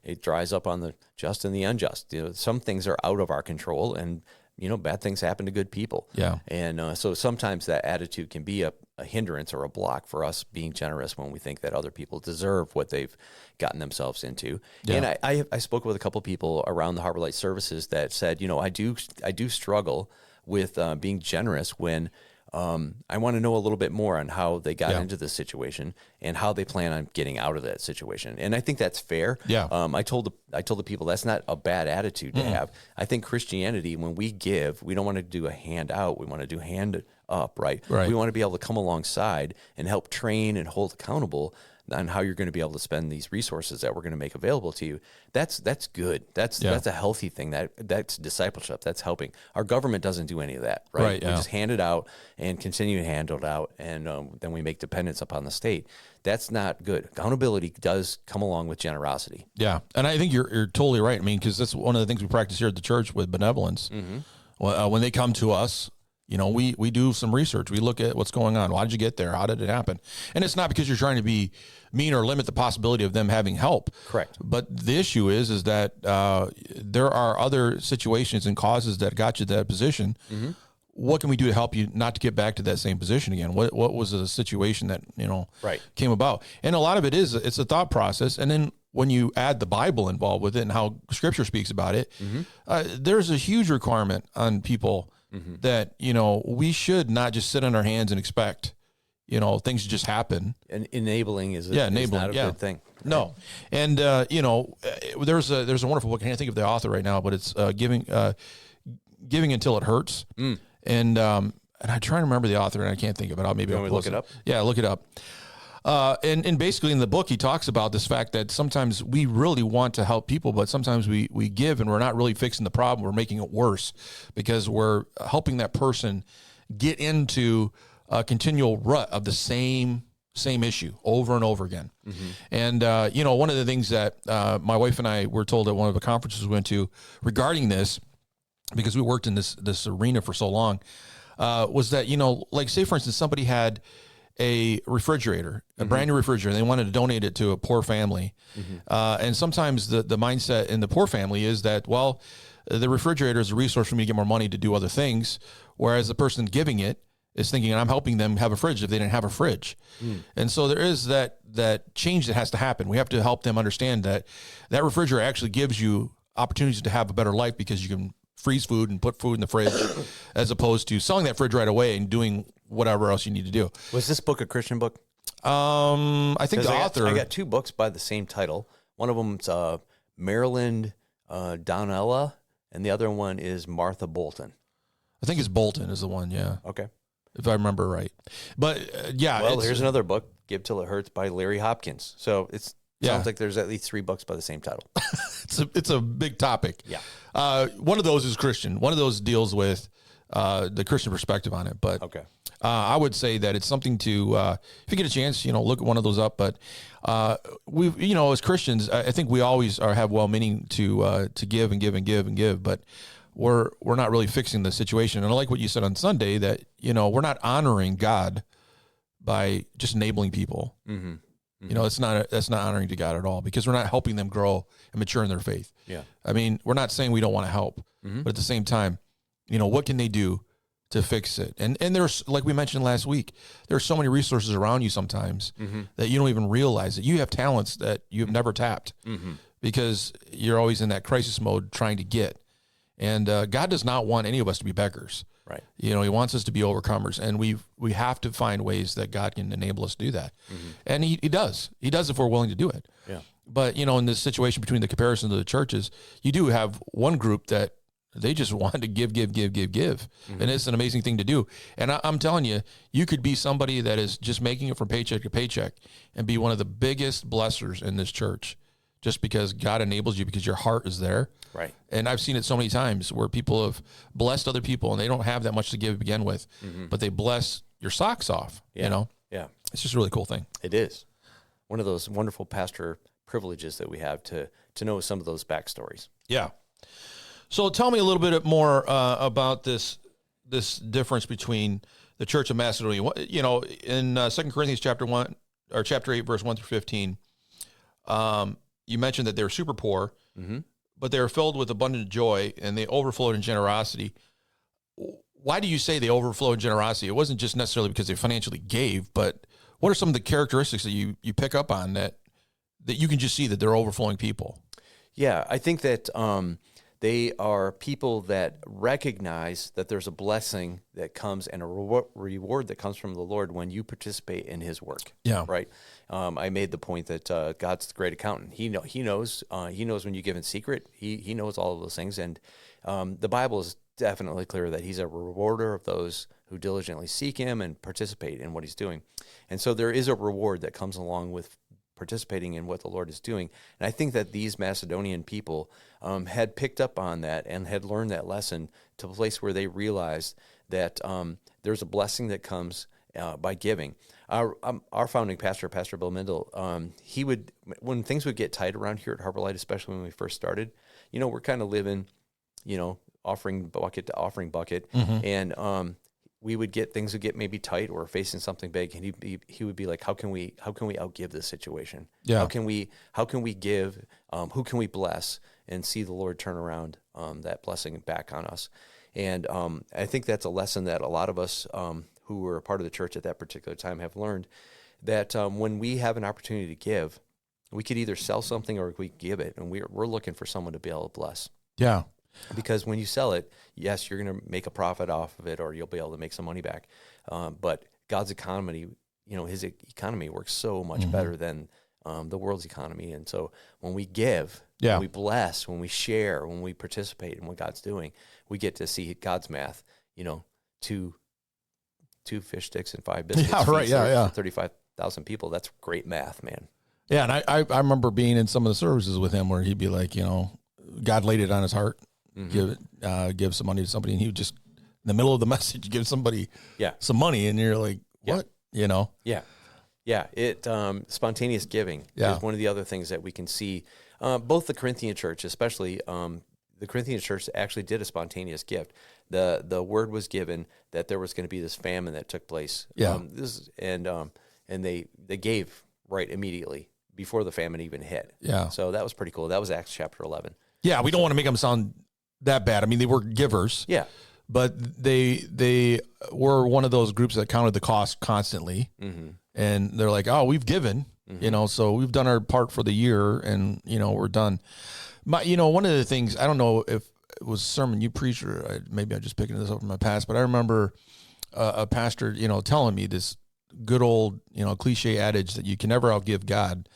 It dries up on the just and the unjust. Some things are out of our control, and bad things happen to good people. Yeah. And so sometimes that attitude can be a hindrance or a block for us being generous when we think that other people deserve what they've gotten themselves into. Yeah. And I spoke with a couple of people around the Harbor Light services that said, I do struggle with being generous when I want to know a little bit more on how they got into this situation and how they plan on getting out of that situation. And I think that's fair. Yeah. I told the people that's not a bad attitude to have. I think Christianity, when we give, we don't want to do a hand out. We want to do hand up, right? Right. We want to be able to come alongside and help train and hold accountable on how you're going to be able to spend these resources that we're going to make available to you. That's good. That's a healthy thing. That's discipleship. That's helping. Our government doesn't do any of that, right? We just hand it out and continue to hand it out, and then we make dependence upon the state. That's not good. Accountability does come along with generosity. Yeah, and I think you're totally right. I mean, because that's one of the things we practice here at the church with benevolence. When they come to us, we do some research. We look at what's going on. Why did you get there? How did it happen? And it's not because you're trying to be mean or limit the possibility of them having help. Correct. But the issue is that there are other situations and causes that got you to that position. What can we do to help you not to get back to that same position again? What was the situation that came about? And a lot of it's a thought process. And then when you add the Bible involved with it and how Scripture speaks about it, there's a huge requirement on people that, we should not just sit on our hands and expect, things to just happen. And enabling is not a good thing. No. And, there's a wonderful book. I can't think of the author right now, but it's Giving Until It Hurts. And I try to remember the author and I can't think of it. Maybe I'll look it up. Yeah, look it up. And basically in the book, he talks about this fact that sometimes we really want to help people, but sometimes we give and we're not really fixing the problem. We're making it worse because we're helping that person get into a continual rut of the same issue over and over again. And, one of the things that my wife and I were told at one of the conferences we went to regarding this, because we worked in this arena for so long, was that, like say, for instance, somebody had a refrigerator, a brand new refrigerator. They wanted to donate it to a poor family. And sometimes the mindset in the poor family is that, well, the refrigerator is a resource for me to get more money to do other things. Whereas the person giving it is thinking, I'm helping them have a fridge if they didn't have a fridge. And so there is that change that has to happen. We have to help them understand that refrigerator actually gives you opportunities to have a better life because you can freeze food and put food in the fridge as opposed to selling that fridge right away and doing whatever else you need to do. Was this book a Christian book? I think the author... I got two books by the same title. One of them's Marilyn Donella, and the other one is Martha Bolton. I think it's Bolton is the one, yeah. Okay. If I remember right. But, yeah. Well, here's another book, Give Till It Hurts by Larry Hopkins. So sounds like there's at least 3 books by the same title. It's a big topic. Yeah. One of those is Christian. One of those deals with the Christian perspective on it. But okay. I would say that it's something to, if you get a chance, look at one of those up. But we, as Christians, I think we always have well-meaning to give and give and give and give. But we're not really fixing the situation. And I like what you said on Sunday that we're not honoring God by just enabling people. That's not honoring to God at all because we're not helping them grow and mature in their faith. Yeah. I mean, we're not saying we don't want to help, but at the same time, what can they do to fix it? And there's, like we mentioned last week, there's so many resources around you sometimes that you don't even realize that you have talents that you've never tapped because you're always in that crisis mode trying to get. And God does not want any of us to be beggars. Right. He wants us to be overcomers, and we have to find ways that God can enable us to do that. And he does. He does if we're willing to do it. Yeah. But, in this situation between the comparison to the churches, you do have one group that they just want to give. And it's an amazing thing to do. And I'm telling you, you could be somebody that is just making it from paycheck to paycheck and be one of the biggest blessers in this church just because God enables you because your heart is there. Right. And I've seen it so many times where people have blessed other people and they don't have that much to give to begin with, but they bless your socks off, Yeah. It's just a really cool thing. It is. One of those wonderful pastor privileges that we have to know some of those backstories. Yeah. So tell me a little bit more about this difference between the Church of Macedonia. In 2 Corinthians chapter 8, verse 1 through 15, you mentioned that they were super poor, but they were filled with abundant joy and they overflowed in generosity. why do you say they overflow in generosity? It wasn't just necessarily because they financially gave, but what are some of the characteristics that you pick up on that you can just see that they're overflowing people? Yeah, I think that they are people that recognize that there's a blessing that comes and a reward that comes from the Lord when you participate in His work. Yeah. Right. I made the point that God's the great accountant. He knows when you give in secret. He knows all of those things, and the Bible is definitely clear that He's a rewarder of those who diligently seek Him and participate in what He's doing. And so there is a reward that comes along with participating in what the Lord is doing. And I think that these Macedonian people had picked up on that and had learned that lesson to a place where they realized that there's a blessing that comes by giving. Our founding pastor, Pastor Bill Mindel, he would, when things would get tight around here at Harbor Light, especially when we first started, we're kind of living, offering bucket to offering bucket. And we would get, things would get maybe tight or facing something big, and he would be like, how can we outgive this situation? Yeah. How can we give? Who can we bless and see the Lord turn around that blessing back on us? And I think that's a lesson that a lot of us who were a part of the church at that particular time have learned, that when we have an opportunity to give, we could either sell something or we give it, and we're looking for someone to be able to bless. Yeah. Because when you sell it, yes, you're going to make a profit off of it, or you'll be able to make some money back. But God's economy, His economy works so much better than the world's economy. And so when we give, when we bless, when we share, when we participate in what God's doing, we get to see God's math. Two fish sticks and 5 biscuits. Yeah, right. Yeah. 35,000 people. That's great math, man. Yeah, and I remember being in some of the services with him where he'd be like, God laid it on his heart. Give some money to somebody, and he would just, in the middle of the message, give somebody some money, and you're like, what? It spontaneous giving is one of the other things that we can see. Both the Corinthian church, especially the Corinthian church, actually did a spontaneous gift. The word was given that there was going to be this famine that took place. And they gave right immediately before the famine even hit. Yeah. So that was pretty cool. That was Acts chapter 11. Yeah, we don't want to make them sound that bad. I mean, they were givers. Yeah. But they were one of those groups that counted the cost constantly. And they're like, oh, we've given, so we've done our part for the year, and, we're done. One of the things, I don't know if it was a sermon you preached, or maybe I'm just picking this up from my past, but I remember a pastor, telling me this good old, cliche adage that you can never outgive God.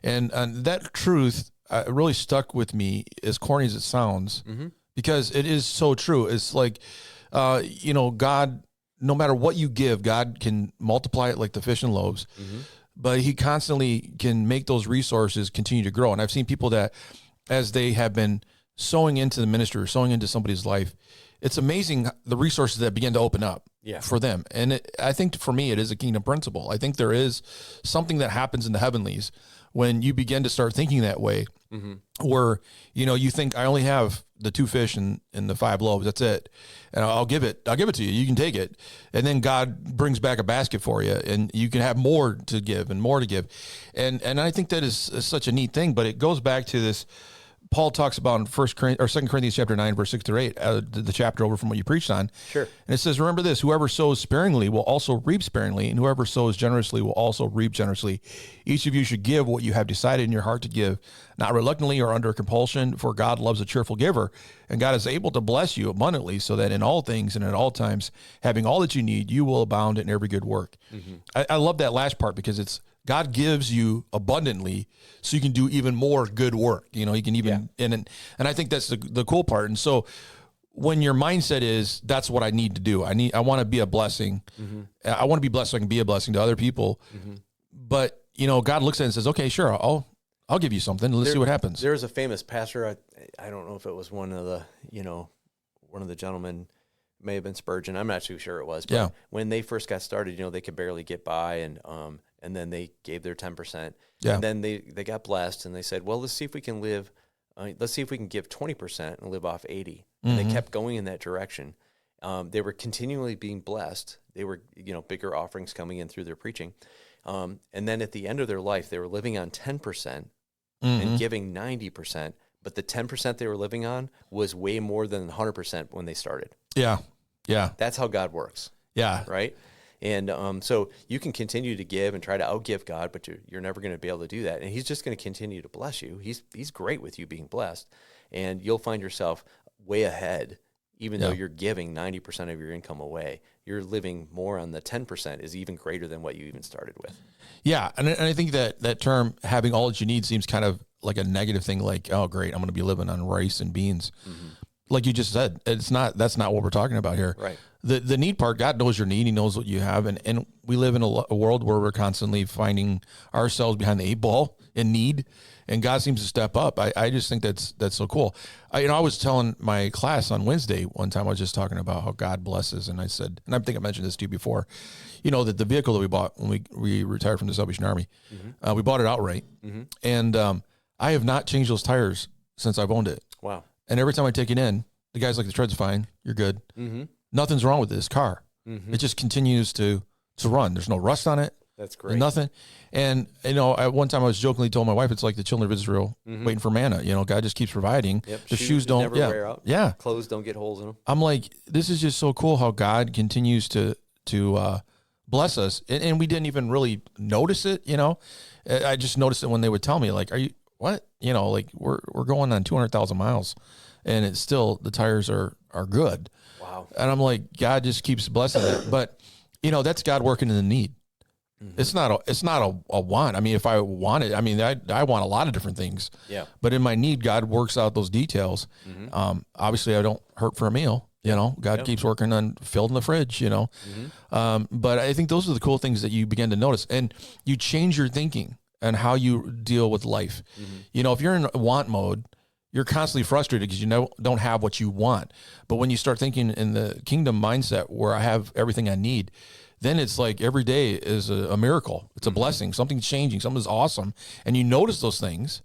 And that truth really stuck with me, as corny as it sounds, because it is so true. It's like, God, no matter what you give, God can multiply it like the fish and loaves, but He constantly can make those resources continue to grow. And I've seen people that, as they have been sowing into the ministry or sowing into somebody's life, it's amazing the resources that begin to open up for them. And I think for me, it is a kingdom principle. I think there is something that happens in the heavenlies when you begin to start thinking that way, where, you think, I only have the 2 fish and the 5 loaves. That's it. And I'll give it to you. You can take it. And then God brings back a basket for you, and you can have more to give and more to give. And I think that is such a neat thing, but it goes back to this. Paul talks about in 2 Corinthians chapter 9, verse 6 through 8, the chapter over from what you preached on. Sure. And it says, remember this, whoever sows sparingly will also reap sparingly, and whoever sows generously will also reap generously. Each of you should give what you have decided in your heart to give, not reluctantly or under compulsion, for God loves a cheerful giver, and God is able to bless you abundantly, so that in all things and at all times, having all that you need, you will abound in every good work. I love that last part, because it's, God gives you abundantly so you can do even more good work. He can even, and I think that's the cool part. And so when your mindset is, that's what I need to do. I want to be a blessing. I want to be blessed so I can be a blessing to other people. But, God looks at it and says, okay, sure, I'll give you something. Let's see what happens. There's a famous pastor. I don't know if it was one of the gentlemen, may have been Spurgeon. I'm not too sure it was. But when they first got started, they could barely get by, and then they gave their 10%. Yeah. And then they got blessed, and they said, well, let's see if we can give 20% and live off 80. And they kept going in that direction. They were continually being blessed. They were, bigger offerings coming in through their preaching. And then at the end of their life, they were living on 10% and giving 90%. But the 10% they were living on was way more than 100% when they started. Yeah. Yeah. That's how God works. Yeah. Right. And so you can continue to give and try to outgive God, but you're never going to be able to do that. And he's just going to continue to bless you. He's great with you being blessed. And you'll find yourself way ahead, even though you're giving 90% of your income away. You're living more on the 10% is even greater than what you even started with. Yeah. And I think that term, having all that you need, seems kind of like a negative thing. Like, oh, great, I'm going to be living on rice and beans. Mm-hmm. Like you just said, that's not what we're talking about here. Right. The need part, God knows your need. He knows what you have. And we live in a world where we're constantly finding ourselves behind the 8 ball in need. And God seems to step up. I just think that's so cool. I was telling my class on Wednesday one time, I was just talking about how God blesses. And I said, and I think I mentioned this to you before, that the vehicle that we bought when we retired from the Salvation Army, we bought it outright. Mm-hmm. And I have not changed those tires since I've owned it. Wow. And every time I take it in, the guy's like, the tread's fine. You're good. Mm-hmm. Nothing's wrong with this car. Mm-hmm. It just continues to run. There's no rust on it. That's great. Nothing. And, at one time I was jokingly told my wife, it's like the children of Israel waiting for manna. God just keeps providing. Yep. The shoes don't never wear out. Yeah. Clothes don't get holes in them. I'm like, this is just so cool how God continues to bless us. And we didn't even really notice it. I just noticed it when they would tell me, like, are you, what? Like we're going on 200,000 miles and it's still, the tires are good. Wow. And I'm like, God just keeps blessing it. But, that's God working in the need. Mm-hmm. It's not a want. I mean, if I want it, I want a lot of different things. Yeah. But in my need, God works out those details. Mm-hmm. Obviously I don't hurt for a meal. God keeps working on filling the fridge, Mm-hmm. But I think those are the cool things that you begin to notice, and you change your thinking and how you deal with life. Mm-hmm. If you're in want mode, you're constantly frustrated because you don't have what you want. But when you start thinking in the kingdom mindset where I have everything I need, then it's like every day is a miracle. It's a blessing. Something's changing. Something's awesome. And you notice those things.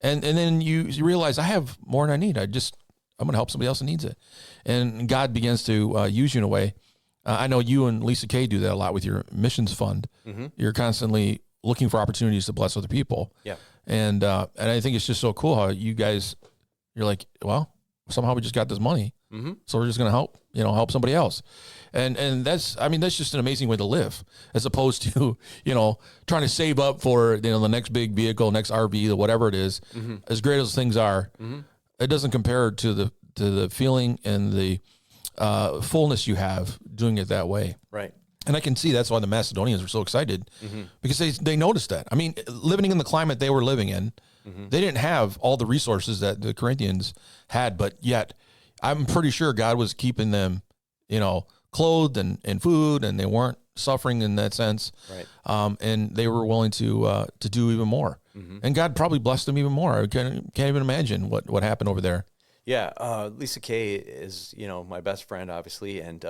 And then you realize I have more than I need. I'm going to help somebody else that needs it. And God begins to use you in a way. I know you and Lisa Kay do that a lot with your missions fund. Mm-hmm. You're constantly looking for opportunities to bless other people. Yeah. And I think it's just so cool how you guys, you're like, well, somehow we just got this money. Mm-hmm. So we're just going to help somebody else. And that's just an amazing way to live, as opposed to, trying to save up for, the next big vehicle, next RV, whatever it is. Mm-hmm. As great as things are, it doesn't compare to the feeling and the fullness you have doing it that way. Right. And I can see that's why the Macedonians were so excited, because they noticed that. I mean, living in the climate they were living in, they didn't have all the resources that the Corinthians had, but yet I'm pretty sure God was keeping them, clothed and food, and they weren't suffering in that sense. Right. And they were willing to do even more. Mm-hmm. And God probably blessed them even more. I can't even imagine what happened over there. Yeah. Lisa Kay is, my best friend, obviously. And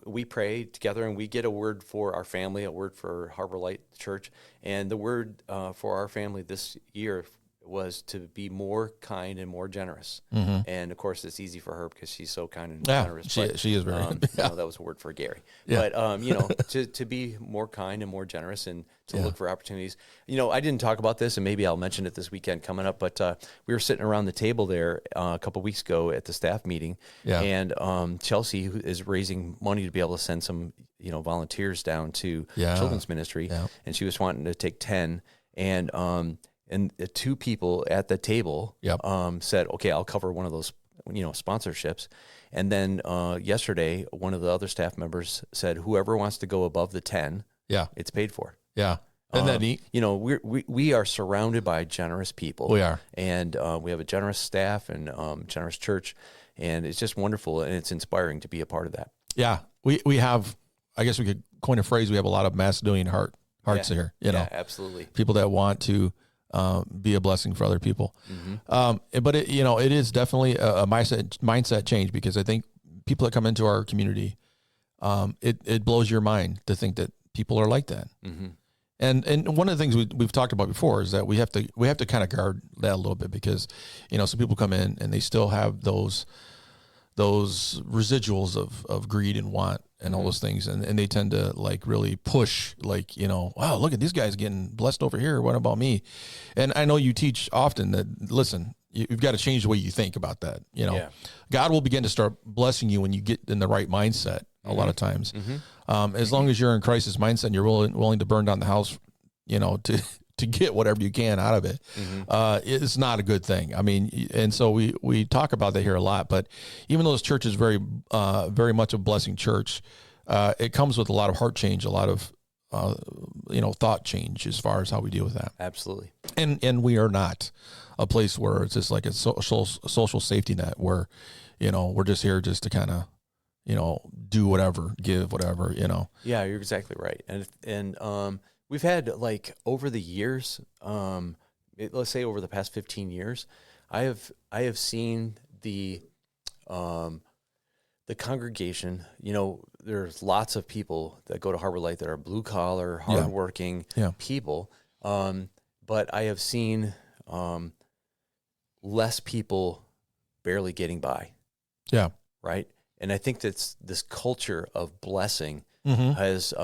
we pray together, and we get a word for our family, a word for Harbor Light Church. And the word for our family this year was to be more kind and more generous. Mm-hmm. And of course, it's easy for her because she's so kind and generous. She is very. That was a word for Gary. Yeah. But to be more kind and more generous, and to look for opportunities. I didn't talk about this, and maybe I'll mention it this weekend coming up. But we were sitting around the table there a couple weeks ago at the staff meeting, and Chelsea, who is raising money to be able to send some volunteers down to children's ministry, and she was wanting to take 10, and the 2 people at the table said, okay, I'll cover one of those, sponsorships. And then yesterday, one of the other staff members said, whoever wants to go above the 10, it's paid for. Yeah. Isn't that neat? We are surrounded by generous people. We are. And we have a generous staff and generous church. And it's just wonderful, and it's inspiring to be a part of that. Yeah. We have, I guess we could coin a phrase, we have a lot of Macedonian hearts here. Yeah, absolutely. People that want to be a blessing for other people. Mm-hmm. But it is definitely a mindset change, because I think people that come into our community, it blows your mind to think that people are like that. Mm-hmm. And one of the things we've talked about before is that we have to kind of guard that a little bit, because some people come in and they still have those residuals of greed and want and all those things, and they tend to really push, wow, look at these guys getting blessed over here, what about me? And I know you teach often that, listen, you've got to change the way you think about that. Yeah. God will begin to start blessing you when you get in the right mindset. A lot of times, as long as you're in Christ's mindset and you're willing to burn down the house, to get whatever you can out of it, it's not a good thing. I mean, and so we talk about that here a lot, but even though this church is very much a blessing church, it comes with a lot of heart change, a lot of, thought change as far as how we deal with that. Absolutely. And we are not a place where it's just like a social safety net where, we're just here just to kind of, do whatever, give whatever, Yeah, you're exactly right. And we've had, like, over the years, let's say over the past 15 years, I have seen the congregation, there's lots of people that go to Harbor Light that are blue collar, hardworking people. But I have seen less people barely getting by. Yeah. Right. And I think that's this culture of blessing has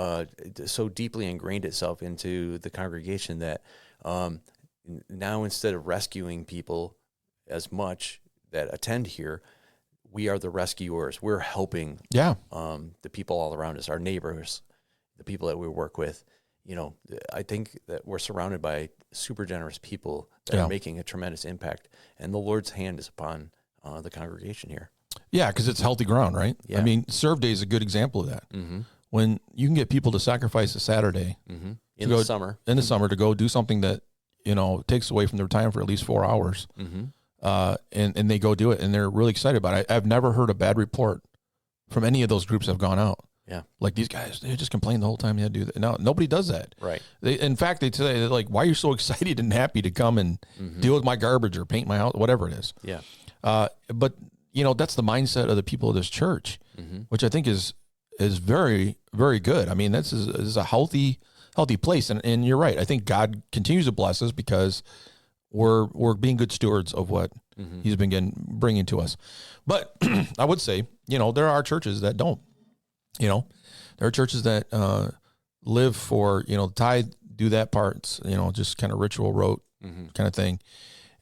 so deeply ingrained itself into the congregation that now, instead of rescuing people as much that attend here, we are the rescuers. We're helping the people all around us, our neighbors, the people that we work with. I think that we're surrounded by super generous people that are making a tremendous impact, and the Lord's hand is upon the congregation here. Yeah, because it's healthy ground, right? Yeah. I mean, Serve Day is a good example of that. When you can get people to sacrifice a Saturday in the summer to go do something that takes away from their time for at least 4 hours, and they go do it, and they're really excited about it. I've never heard a bad report from any of those groups that have gone out. Yeah, like these guys, they just complain the whole time. They had to do that. No, nobody does that. Right. In fact, they say, like, "Why are you so excited and happy to come and deal with my garbage or paint my house, whatever it is?" Yeah. But that's the mindset of the people of this church, which I think is very, very good. I mean, this is a healthy place, and you're right. I think God continues to bless us because we're being good stewards of what He's been bringing to us. But I would say, there are churches that don't. There are churches that live for tithe, do that part, just kind of ritual rote kind of thing.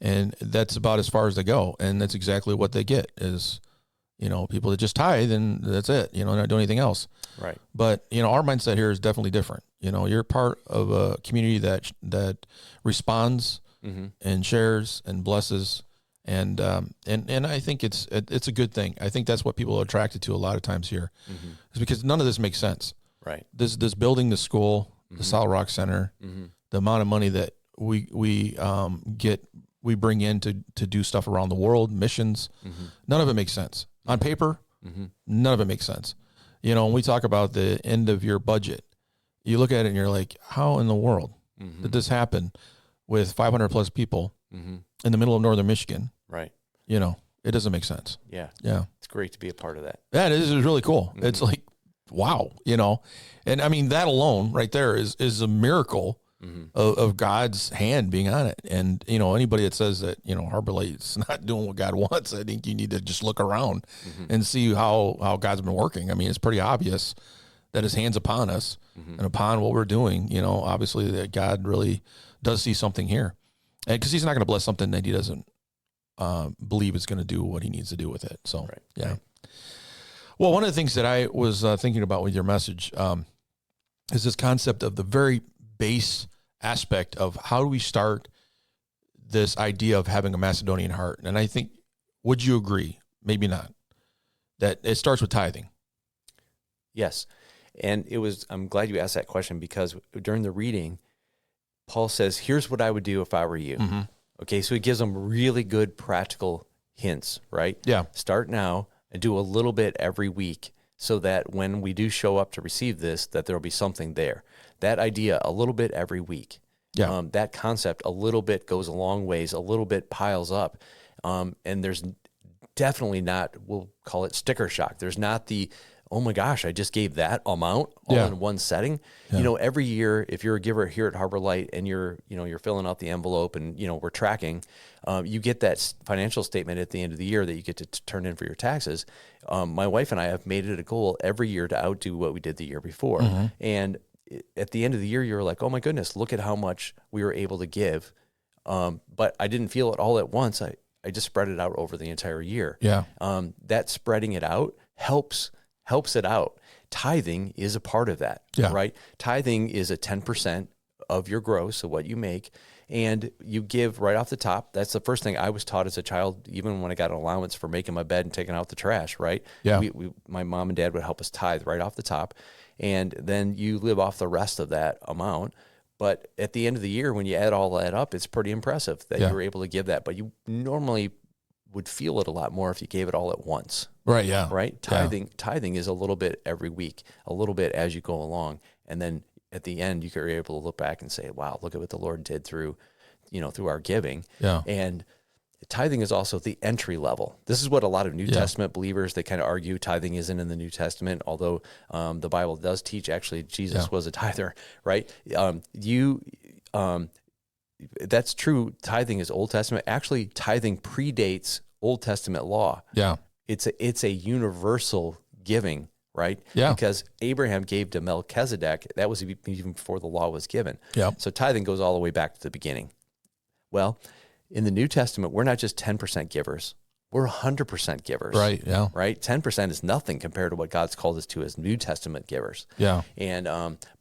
And that's about as far as they go. And that's exactly what they get is, people that just tithe and that's it, not doing anything else. Right. But, our mindset here is definitely different. You're part of a community that responds and shares and blesses. And I think it's a good thing. I think that's what people are attracted to a lot of times here is because none of this makes sense. Right. This building, the school, the Solid Rock Center, the amount of money that we bring in to do stuff around the world, missions, none of it makes sense. On paper, none of it makes sense. When we talk about the end of your budget, you look at it and you're like, how in the world did this happen with 500 plus people in the middle of northern Michigan? Right. It doesn't make sense. Yeah. Yeah. It's great to be a part of that. Yeah, it is really cool. It's like, wow, and I mean, that alone right there is a miracle of God's hand being on it. And, anybody that says that, Harbor Light's not doing what God wants, I think you need to just look around and see how God's been working. I mean, it's pretty obvious that His hand's upon us and upon what we're doing. Obviously that God really does see something here. And because He's not going to bless something that He doesn't believe is going to do what He needs to do with it. So, yeah. Well, one of the things that I was thinking about with your message is this concept of the very base aspect of how do we start this idea of having a Macedonian heart. And I think, would you agree, maybe not, that it starts with tithing? Yes. And I'm glad you asked that question because during the reading, Paul says, here's what I would do if I were you. Okay, so he gives them really good practical hints, right? Yeah. Start now and do a little bit every week so that when we do show up to receive this, that there'll be something there. That idea, a little bit every week. Yeah. That concept, a little bit goes a long ways, a little bit piles up. And there's definitely not, we'll call it sticker shock. There's not the, oh my gosh, I just gave that amount all in one setting. Yeah. Every year, if you're a giver here at Harbor Light and you're filling out the envelope and, we're tracking, you get that financial statement at the end of the year that you get to turn in for your taxes. My wife and I have made it a goal every year to outdo what we did the year before. And at the end of the year, you're like, oh my goodness, look at how much we were able to give. But I didn't feel it all at once. I just spread it out over the entire year. Yeah. That spreading it out helps it out. Tithing is a part of that, right? Tithing is a 10% of your gross, of what you make, and you give right off the top. That's the first thing I was taught as a child, even when I got an allowance for making my bed and taking out the trash, right? Yeah. My mom and dad would help us tithe right off the top, and then you live off the rest of that amount. But at the end of the year, when you add all that up, it's pretty impressive that you're able to give that. But you normally would feel it a lot more if you gave it all at once. Right. Yeah. Right. Tithing is a little bit every week, a little bit as you go along. And then at the end, you're able to look back and say, wow, look at what the Lord did through our giving. Yeah. And tithing is also the entry level. This is what a lot of New Testament believers, they kind of argue tithing isn't in the New Testament, although the Bible does teach actually Jesus was a tither, right? That's true. Tithing is Old Testament. Actually, tithing predates Old Testament law. Yeah. It's a universal giving, right? Yeah. Because Abraham gave to Melchizedek. That was even before the law was given. Yeah. So tithing goes all the way back to the beginning. Well, in the New Testament, we're not just 10% givers. We're 100% givers. Right. Yeah. Right. 10% is nothing compared to what God's called us to as New Testament givers. Yeah. And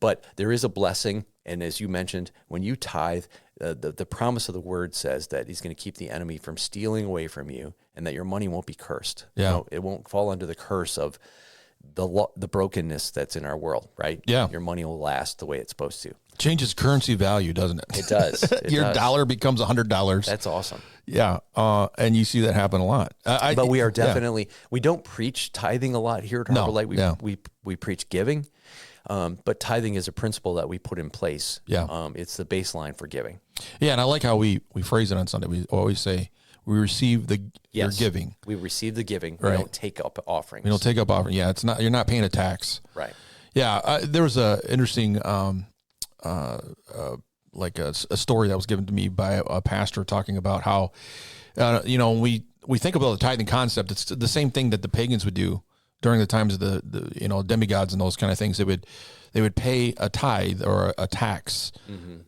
but there is a blessing, and as you mentioned, when you tithe, the promise of the word says that He's going to keep the enemy from stealing away from you, and that your money won't be cursed. Yeah. It won't fall under the curse of the brokenness that's in our world. Right. Yeah. Your money will last the way it's supposed to. Changes currency value, doesn't it? It does. Your dollar becomes $100. That's awesome. Yeah. And you see that happen a lot. But we are definitely, we don't preach tithing a lot here at Harbor Light. We preach giving, but tithing is a principle that we put in place. Yeah. It's the baseline for giving. Yeah. And I like how we phrase it on Sunday. We always say, we receive your giving. We receive the giving. Right. We don't take up offerings. We don't take up offering. Yeah. You're not paying a tax. Right. Yeah. There was a interesting, like a story that was given to me by a pastor talking about how, we think about the tithing concept. It's the same thing that the pagans would do during the times of the demigods and those kind of things. They would pay a tithe or a tax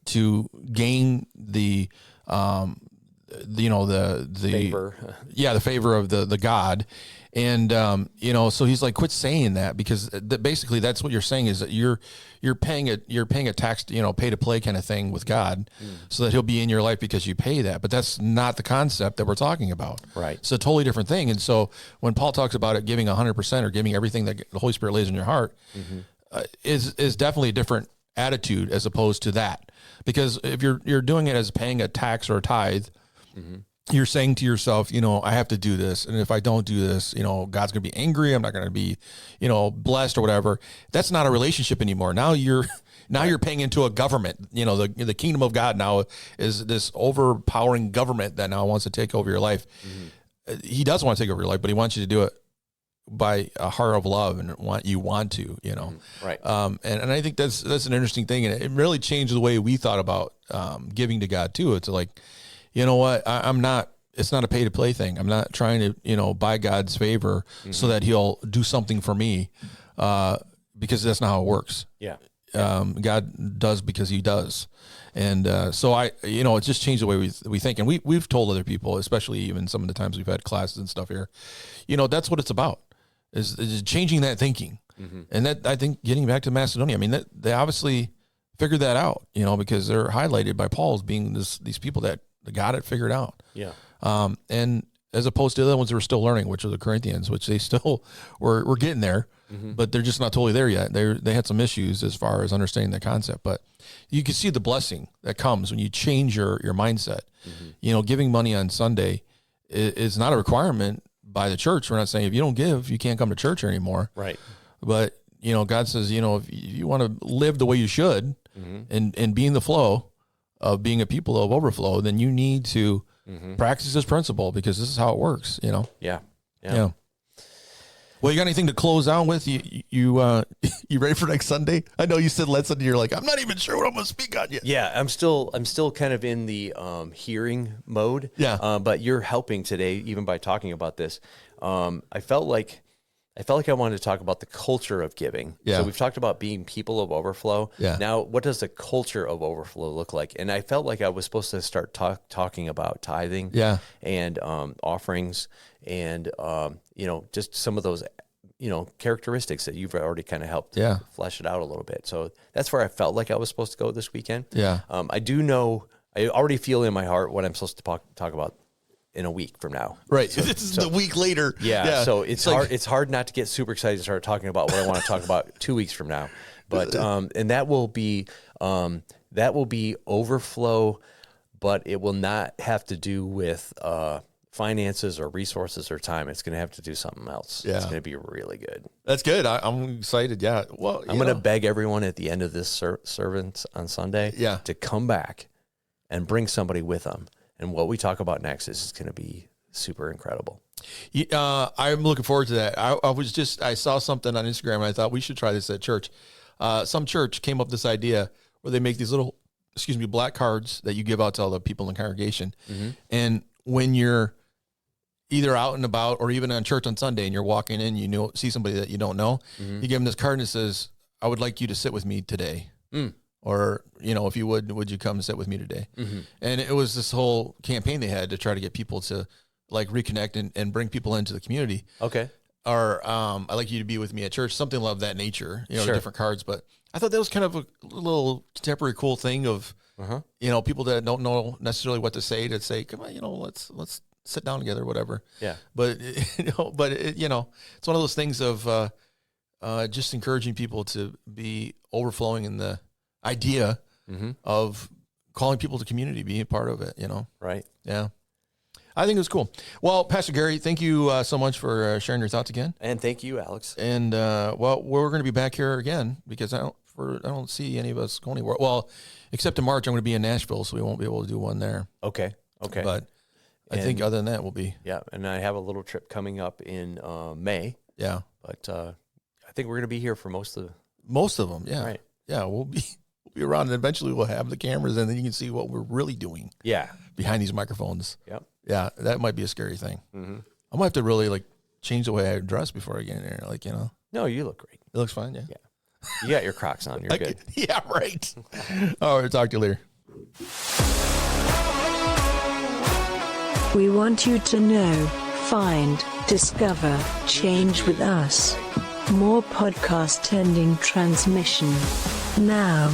to gain the favor. The favor of the god. And, so he's like, quit saying that, because basically that's what you're saying is that you're paying a tax, pay to play kind of thing with God so that He'll be in your life because you pay that. But that's not the concept that we're talking about. Right. It's a totally different thing. And so when Paul talks about it, giving 100% or giving everything that the Holy Spirit lays in your heart is definitely a different attitude as opposed to that. Because if you're doing it as paying a tax or a tithe, you're saying to yourself, I have to do this. And if I don't do this, God's going to be angry. I'm not going to be, blessed or whatever. That's not a relationship anymore. Now you're paying into a government. The kingdom of God now is this overpowering government that now wants to take over your life. He does want to take over your life, but He wants you to do it by a heart of love and you want to, Right. And I think that's an interesting thing. And it really changed the way we thought about giving to God too. It's like, you know what? It's not a pay to play thing. I'm not trying to, buy God's favor so that He'll do something for me, because that's not how it works. Yeah. God does because He does. And so it just changed the way we think. And we've told other people, especially even some of the times we've had classes and stuff here, that's what it's about, is changing that thinking. And that, I think, getting back to Macedonia, I mean, they obviously figured that out, because they're highlighted by Paul as being these people that got it figured out. Yeah. And as opposed to the other ones that were still learning, which are the Corinthians, which they still were getting there, but they're just not totally there yet. They had some issues as far as understanding the concept, but you can see the blessing that comes when you change your mindset. Giving money on Sunday is not a requirement by the church. We're not saying if you don't give, you can't come to church anymore. Right. But, God says, if you want to live the way you should and be in the flow of being a people of overflow, then you need to practice this principle, because this is how it works, Yeah. Well, you got anything to close out with? You ready for next Sunday? I know you said last Sunday, you're like, I'm not even sure what I'm going to speak on yet. Yeah, I'm still kind of in the hearing mode. Yeah. But you're helping today, even by talking about this. I felt like I felt like I wanted to talk about the culture of giving. Yeah. So we've talked about being people of Overflow. Yeah. Now, what does the culture of Overflow look like? And I felt like I was supposed to start talking about tithing Yeah. and offerings and, just some of those, characteristics that you've already kind of helped flesh it out a little bit. So that's where I felt like I was supposed to go this weekend. Yeah. I already feel in my heart what I'm supposed to talk about in a week from now. Right. So, this is the week later. Yeah. So it's hard. It's hard not to get super excited to start talking about what I want to talk about 2 weeks from now. But and that will be Overflow, but it will not have to do with finances or resources or time. It's going to have to do something else. Yeah. It's going to be really good. That's good. I'm excited. Yeah. Well, I'm going to beg everyone at the end of this servants on Sunday to come back and bring somebody with them. And what we talk about next is going to be super incredible. I'm looking forward to that. I saw something on Instagram and I thought we should try this at church. Some church came up with this idea where they make these little, black cards that you give out to all the people in the congregation. Mm-hmm. And when you're either out and about or even on church on Sunday and you're walking in, see somebody that you don't know, you give them this card and it says, I would like you to sit with me today. Mm. Or, if you would you come sit with me today? Mm-hmm. And it was this whole campaign they had to try to get people to like reconnect and bring people into the community. Okay. Or I'd like you to be with me at church, something of that nature, the different cards. But I thought that was kind of a little contemporary cool thing of, people that don't know necessarily what to say, come on, let's sit down together, whatever. Yeah. But, it's one of those things of just encouraging people to be overflowing in the idea of calling people to community, being a part of it, Right. Yeah. I think it was cool. Well, Pastor Gary, thank you so much for sharing your thoughts again. And thank you, Alex. And, we're going to be back here again because I don't see any of us going anywhere. Well, except in March, I'm going to be in Nashville, so we won't be able to do one there. Okay. But I think other than that, we'll be. Yeah. And I have a little trip coming up in May. Yeah. But I think we're going to be here for most of them. Yeah. Right. Yeah. We'll be around, and eventually we'll have the cameras, and then you can see what we're really doing. Yeah. Behind these microphones. Yep. Yeah. That might be a scary thing. Mm-hmm. I might have to really change the way I dress before I get in there. No, you look great. It looks fine. Yeah. Yeah. You got your Crocs on. You're good. Yeah. Right. All right. Talk to you later. We want you to know, find, discover, change with us. More podcast ending transmission. Now.